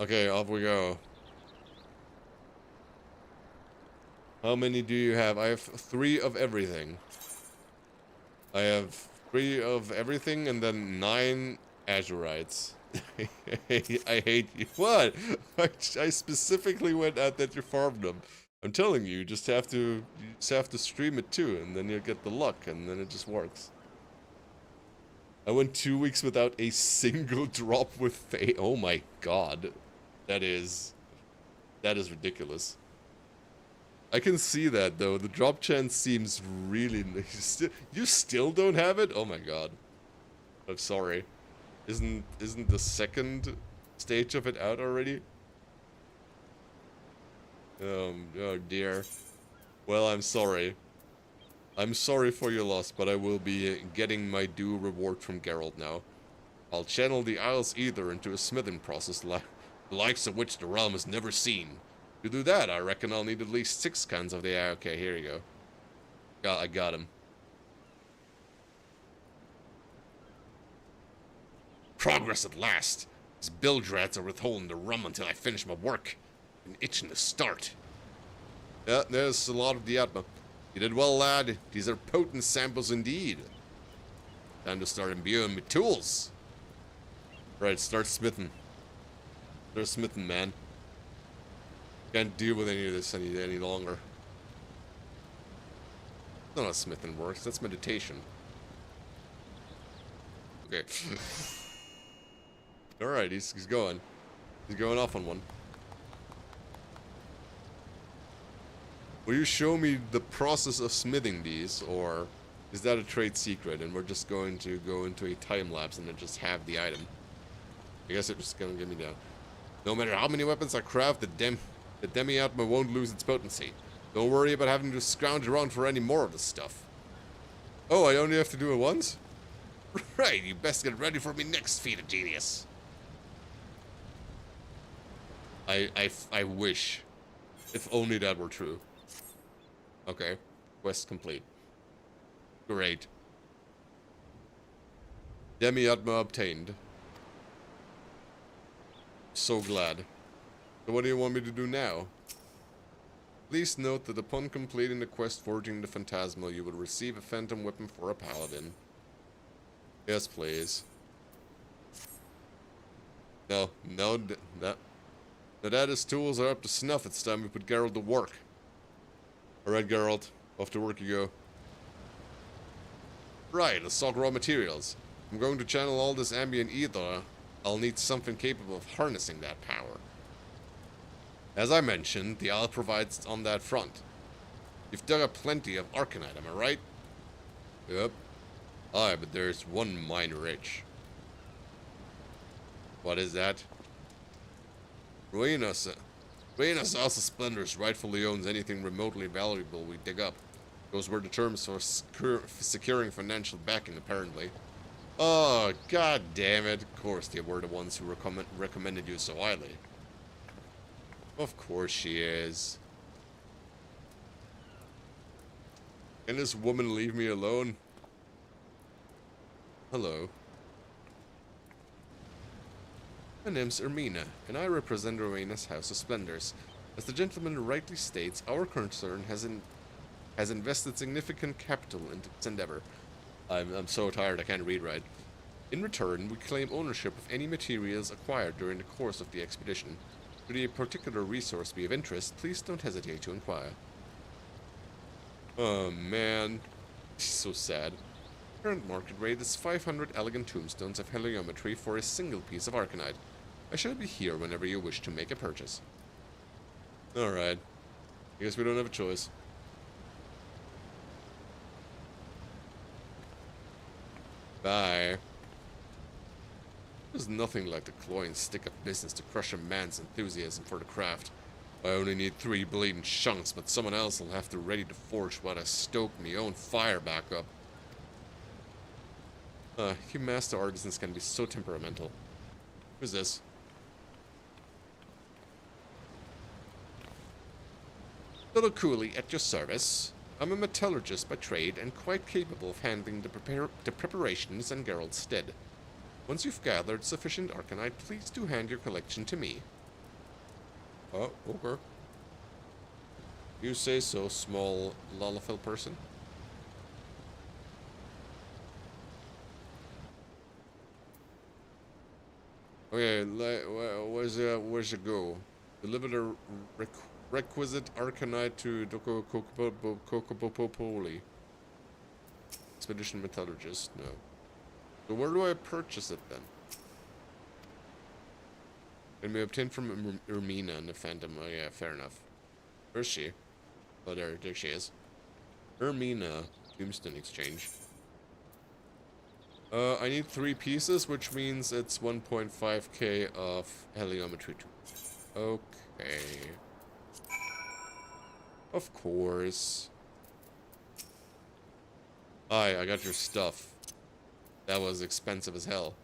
Okay, off we go. How many do you have? I have 3 of everything. I have 3 of everything and then 9 Azurites. I hate you. What? I specifically went out that you farmed them. I'm telling you, you just have to stream it too, and then you'll get the luck, and then it just works. I went 2 weeks without a single drop with Fae. Oh my god. That is ridiculous. I can see that though. The drop chance seems really you still don't have it? Oh my god. I'm sorry. Isn't the second stage of it out already? Oh dear. Well, I'm sorry. I'm sorry for your loss, but I will be getting my due reward from Geralt now. I'll channel the Isles Ether into a smithing process the likes of which the realm has never seen. To do that, I reckon I'll need at least 6 cans of the... Okay, here you go. I got him. Progress at last. These bilge rats are withholding the rum until I finish my work. I'm itching to start. Yeah, there's a lot of Demiatma. You did well, lad. These are potent samples indeed. Time to start imbuing me tools. Right, start smithing. Start smithing, man. Can't deal with any of this any longer. That's not how smithing works. That's meditation. Okay. Alright, he's going. He's going off on one. Will you show me the process of smithing these, or is that a trade secret and we're just going to go into a time lapse and then just have the item? I guess it's just gonna get me down. No matter how many weapons I craft, the Demiatma won't lose its potency. Don't worry about having to scrounge around for any more of this stuff. Oh, I only have to do it once? Right, you best get ready for me next feat of genius. I wish. If only that were true. Okay, quest complete. Great. Demiatma obtained. So glad. So what do you want me to do now? Please note that upon completing the quest Forging the Phantasmal, you will receive a phantom weapon for a paladin. Yes, please. No, that his tools are up to snuff. It's time we put Geralt to work. Alright, Geralt. Off to work you go. Right, let's talk raw materials. I'm going to channel all this ambient ether. I'll need something capable of harnessing that power. As I mentioned, the Isle provides on that front. You've dug up plenty of Arcanite, am I right? Yep. Aye, but there's one mine rich. What is that? Ruinos House of Splendors rightfully owns anything remotely valuable we dig up. Those were the terms for securing financial backing, apparently. Oh, god damn it. Of course, they were the ones who recommended you so highly. Of course she is. Can this woman leave me alone? Hello. My name's Ermina, and I represent Ruinos House of Splendors. As the gentleman rightly states, our concern has invested significant capital into this endeavor. I'm so tired I can't read right. In return, we claim ownership of any materials acquired during the course of the expedition. Should a particular resource be of interest, please don't hesitate to inquire. Oh, man. So sad. Current market rate is 500 elegant tombstones of heliometry for a single piece of arcanite. I shall be here whenever you wish to make a purchase. Alright. I guess we don't have a choice. Bye. There's nothing like the cloying stick of business to crush a man's enthusiasm for the craft. I only need 3 bleeding chunks, but someone else will have to ready to forge while I stoke me own fire back up. You master artisans can be so temperamental. Who's this? Little coolie at your service. I'm a metallurgist by trade and quite capable of handling the preparations in Geralt's stead. Once you've gathered sufficient arcanite, please do hand your collection to me. Oh, okay. You say so, small Lalafell person. Okay, where's it go? Deliver the requisite arcanite to Kokopopoli. Expedition metallurgist, no. So where do I purchase it then? Can be obtained from Ermina and the Phantom. Oh yeah, fair enough. Where's she? Oh, there she is. Ermina, Tombstone Exchange. I need 3 pieces, which means it's 1.5k of heliometry tools. Okay. Of course. Hi, I got your stuff. That was expensive as hell.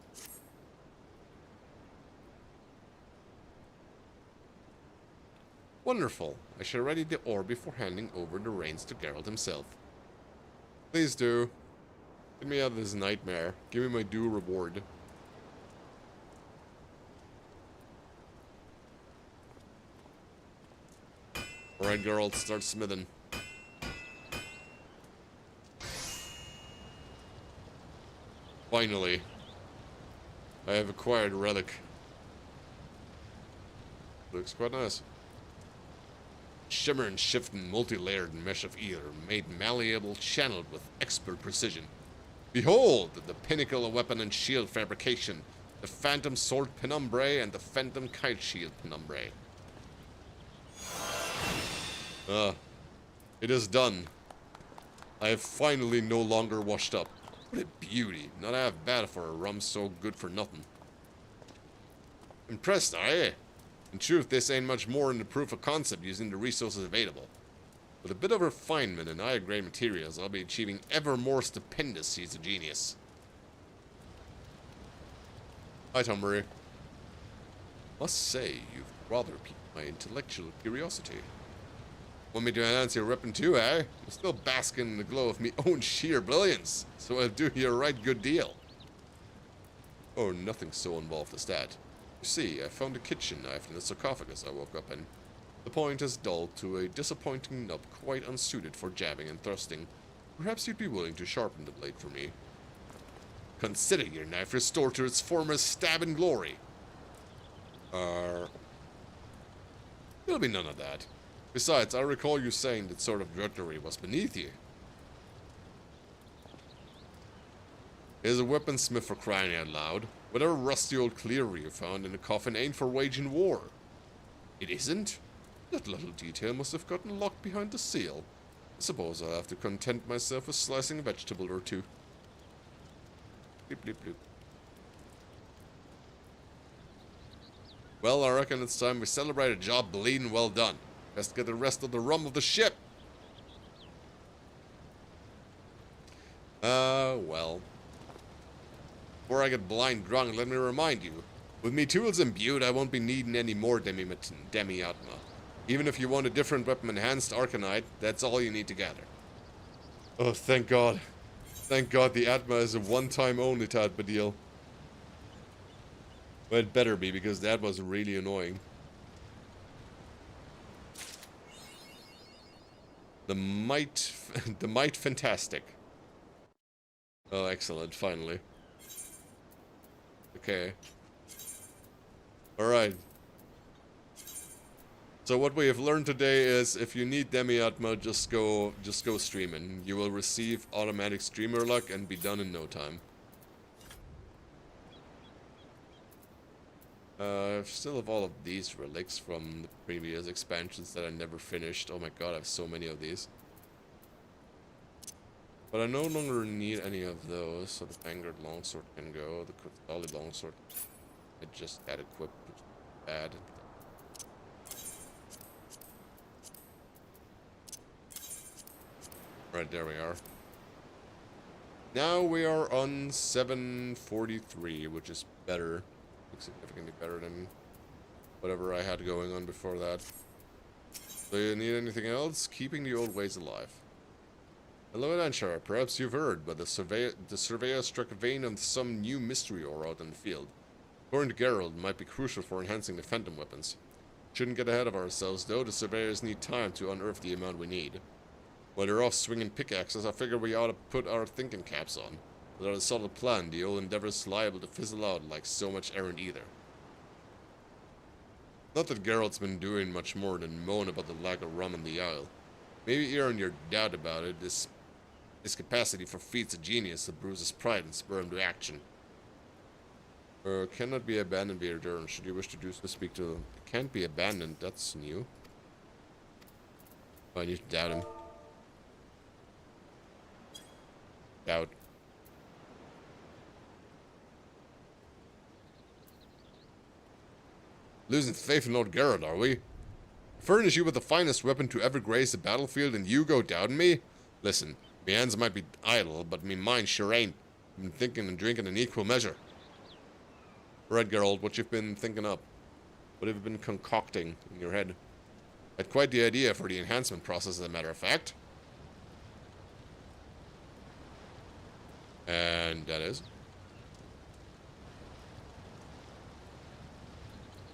Wonderful. I shall ready the ore before handing over the reins to Geralt himself. Please do. Get me out of this nightmare. Give me my due reward. Alright, Geralt, start smithing. Finally. I have acquired a relic. Looks quite nice. Shimmer and shift and multi-layered mesh of ether, made malleable, channeled with expert precision. Behold, the pinnacle of weapon and shield fabrication, the Phantom Sword Penumbra and the Phantom Kite Shield Penumbra. It is done. I have finally no longer washed up. What a beauty. Not half bad for a rum so good for nothing. Impressed, are you? In truth, this ain't much more than the proof of concept using the resources available. With a bit of refinement and higher grade materials, I'll be achieving ever more stupendous feats of genius. Hi, Tom Murray. Must say, you've rather piqued my intellectual curiosity. Want me to enhance your weapon too, eh? I'm still basking in the glow of me own sheer brilliance, so I'll do you a right good deal. Oh, nothing so involved as that. You see, I found a kitchen knife in the sarcophagus I woke up in. The point is dulled to a disappointing nub quite unsuited for jabbing and thrusting. Perhaps you'd be willing to sharpen the blade for me. Consider your knife restored to its former stabbing glory. There'll be none of that. Besides, I recall you saying that sort of drudgery was beneath you. Here's a weaponsmith for crying out loud. Whatever rusty old cleaver you found in the coffin ain't for waging war. It isn't? That little detail must have gotten locked behind the seal. I suppose I'll have to content myself with slicing a vegetable or two. Bleep, bleep, bleep. Well, I reckon it's time we celebrate a job bleeding well done. Best get the rest of the rum of the ship. Well. Before I get blind drunk, let me remind you. With me tools imbued, I won't be needing any more Demiatma. Even if you want a different weapon-enhanced Arcanite, that's all you need to gather. Oh, thank God. Thank God the Atma is a one-time only type of deal. Well, it better be, because that was really annoying. The Might Fantastic. Oh, excellent, finally. Okay. Alright. So what we have learned today is if you need Demiatma, just go streaming. You will receive automatic streamer luck and be done in no time. I still have all of these relics from the previous expansions that I never finished. Oh my god, I have so many of these. But I no longer need any of those, so the Vanguard Longsword can go. The Solid Longsword I just had equipped, which is bad. Right, there we are. Now we are on 743, which is better. Significantly better than whatever I had going on before that. Do you need anything else? Keeping the old ways alive. Hello, adventurer. Perhaps you've heard, but the surveyor struck a vein of some new mystery ore out in the field. According to Geralt, might be crucial for enhancing the phantom weapons. Shouldn't get ahead of ourselves, though. The surveyors need time to unearth the amount we need. While they're off swinging pickaxes, I figure we ought to put our thinking caps on. Without a solid plan, the old endeavor's liable to fizzle out like so much errant either. Not that Geralt's been doing much more than moan about the lack of rum in the Isle. Maybe airing your doubt about it, his capacity for feats of genius that bruises pride and spur him to action. Cannot be abandoned via return. Should you wish to do so, speak to them. Can't be abandoned, that's new. Oh, I need to doubt him. Doubt. Losing faith in Lord Geralt, are we? Furnish you with the finest weapon to ever grace the battlefield and you go doubting me? Listen, me hands might be idle, but me mind sure ain't. I've been thinking and drinking in equal measure. Right, Geralt, what you've been thinking up? What have you been concocting in your head? Had quite the idea for the enhancement process, as a matter of fact. And that is...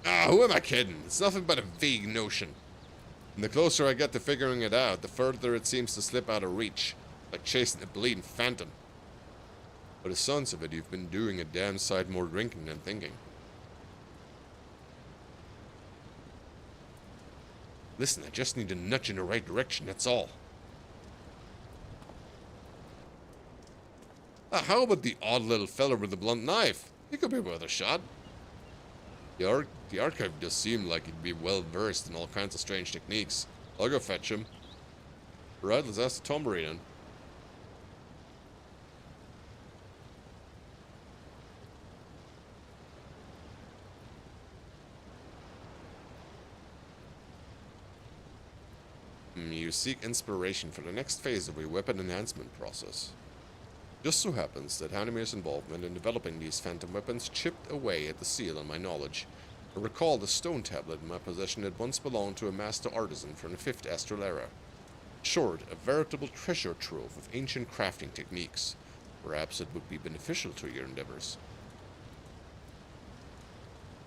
Ah, who am I kidding? It's nothing but a vague notion. And the closer I get to figuring it out, the further it seems to slip out of reach. Like chasing a bleeding phantom. By the sounds of it, you've been doing a damn sight more drinking than thinking. Listen, I just need a nudge in the right direction, that's all. How about the odd little fella with the blunt knife? He could be worth a shot. The archive does seem like he'd be well versed in all kinds of strange techniques. I'll go fetch him. Right, let's ask the Tombery then. You seek inspiration for the next phase of a weapon enhancement process. Just so happens that Hanimir's involvement in developing these phantom weapons chipped away at the seal on my knowledge. I recall the stone tablet in my possession had once belonged to a master artisan from the 5th Astral Era. In short, a veritable treasure trove of ancient crafting techniques. Perhaps it would be beneficial to your endeavors.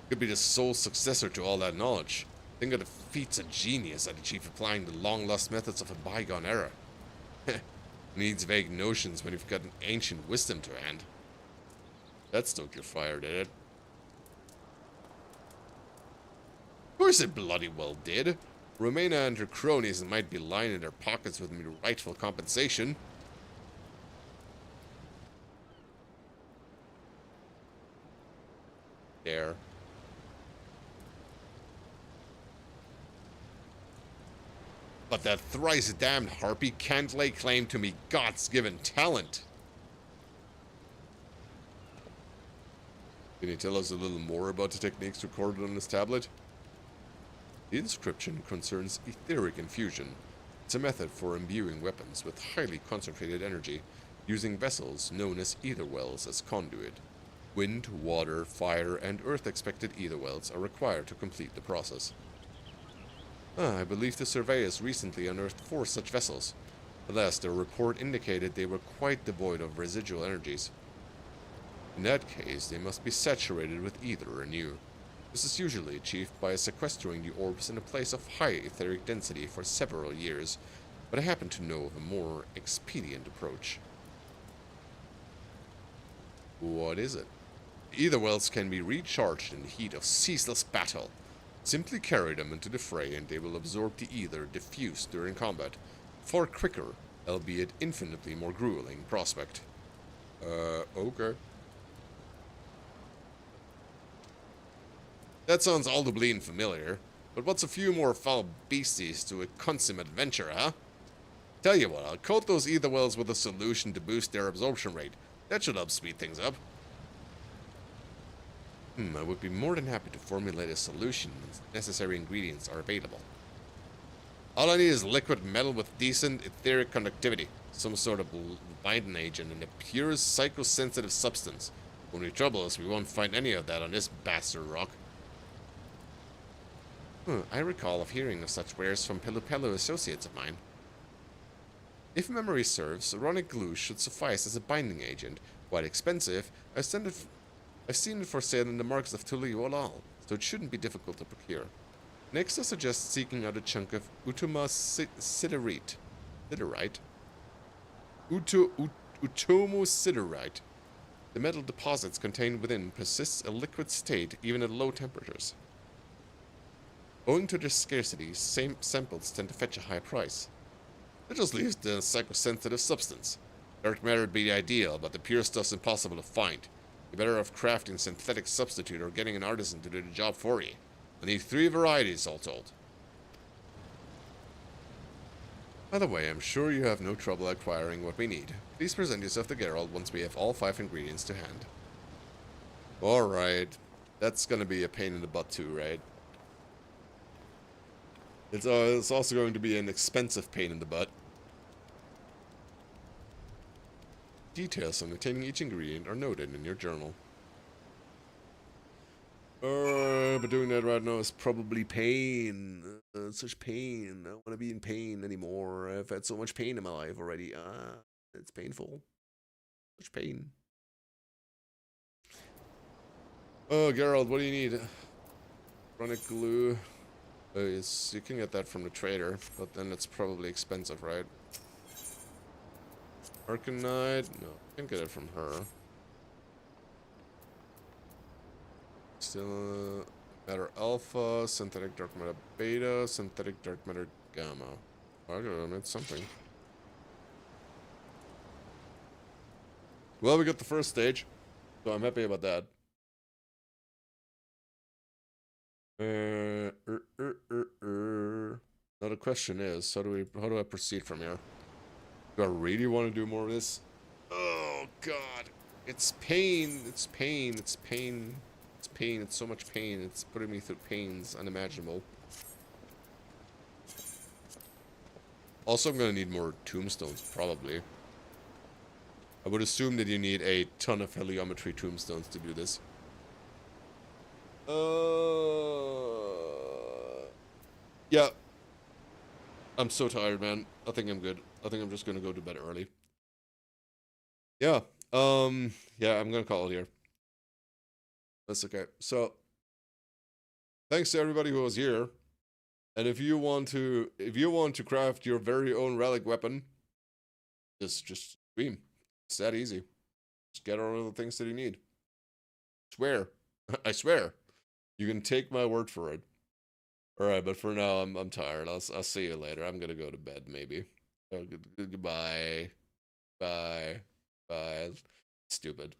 Could be the sole successor to all that knowledge. Think of the feats of genius I'd achieve applying the long-lost methods of a bygone era. Needs vague notions when you've got an ancient wisdom to hand. That stoked your fire, did it? Of course it bloody well did. Romana and her cronies might be lining their pockets with me rightful compensation. There. But that thrice-damned harpy can't lay claim to me God's given talent. Can you tell us a little more about the techniques recorded on this tablet? The inscription concerns etheric infusion. It's a method for imbuing weapons with highly concentrated energy, using vessels known as ether wells as conduit. Wind, water, fire, and earth-expected ether wells are required to complete the process. I believe the surveyors recently unearthed 4 such vessels. Alas, their report indicated they were quite devoid of residual energies. In that case, they must be saturated with ether anew. This is usually achieved by sequestering the orbs in a place of high etheric density for several years, but I happen to know of a more expedient approach. What is it? Ether wells can be recharged in the heat of ceaseless battle. Simply carry them into the fray and they will absorb the ether diffused during combat. Far quicker, albeit infinitely more grueling prospect. Okay. That sounds all the bleeding familiar, but what's a few more foul beasties to a consummate adventure, huh? Tell you what, I'll coat those ether wells with a solution to boost their absorption rate. That should help speed things up. I would be more than happy to formulate a solution when necessary ingredients are available. All I need is liquid metal with decent etheric conductivity, some sort of binding agent, and a pure psychosensitive substance. Only trouble is we won't find any of that on this bastard rock. I recall of hearing of such wares from Pelupelu associates of mine. If memory serves, ceronic glue should suffice as a binding agent. Quite expensive, I've seen it for sale in the markets of Tuliolal, so it shouldn't be difficult to procure. Next, I suggest seeking out a chunk of Utuma siderite. Utomo siderite. The metal deposits contained within persists a liquid state even at low temperatures. Owing to their scarcity, same samples tend to fetch a high price. That just leaves the psychosensitive substance. Dark matter would be ideal, but the pure stuff's impossible to find. You're better off crafting synthetic substitute or getting an artisan to do the job for you. I need 3 varieties, all told. By the way, I'm sure you have no trouble acquiring what we need. Please present yourself to Geralt once we have all 5 ingredients to hand. Alright. That's gonna be a pain in the butt too, right? It's also going to be an expensive pain in the butt. Details on obtaining each ingredient are noted in your journal. But doing that right now is probably pain. Such pain. I don't want to be in pain anymore. I've had so much pain in my life already. It's painful. Such pain. Oh, Geralt, what do you need? Chronic glue. You can get that from the trader, but then it's probably expensive, right? Arcanite? No, I can get it from her. Still matter alpha, synthetic dark matter beta, synthetic dark matter gamma. I don't know, it's something. Well, we got the first stage, so I'm happy about that. Now the question is, how do I proceed from here? Do I really want to do more of this? Oh god. It's pain. It's pain. It's pain. It's pain. It's so much pain. It's putting me through pains unimaginable. Also, I'm gonna need more tombstones, probably. I would assume that you need a ton of heliometry tombstones to do this. Yeah. I'm so tired, man. I think I'm good. I think I'm just gonna go to bed early. Yeah. Yeah, I'm gonna call it here. That's okay. So, thanks to everybody who was here. And if you want to craft your very own relic weapon, just stream. It's that easy. Just get all the things that you need. Swear. I swear. You can take my word for it. Alright, but for now I'm tired. I'll see you later. I'm gonna go to bed maybe. Goodbye. Bye. Bye. Stupid.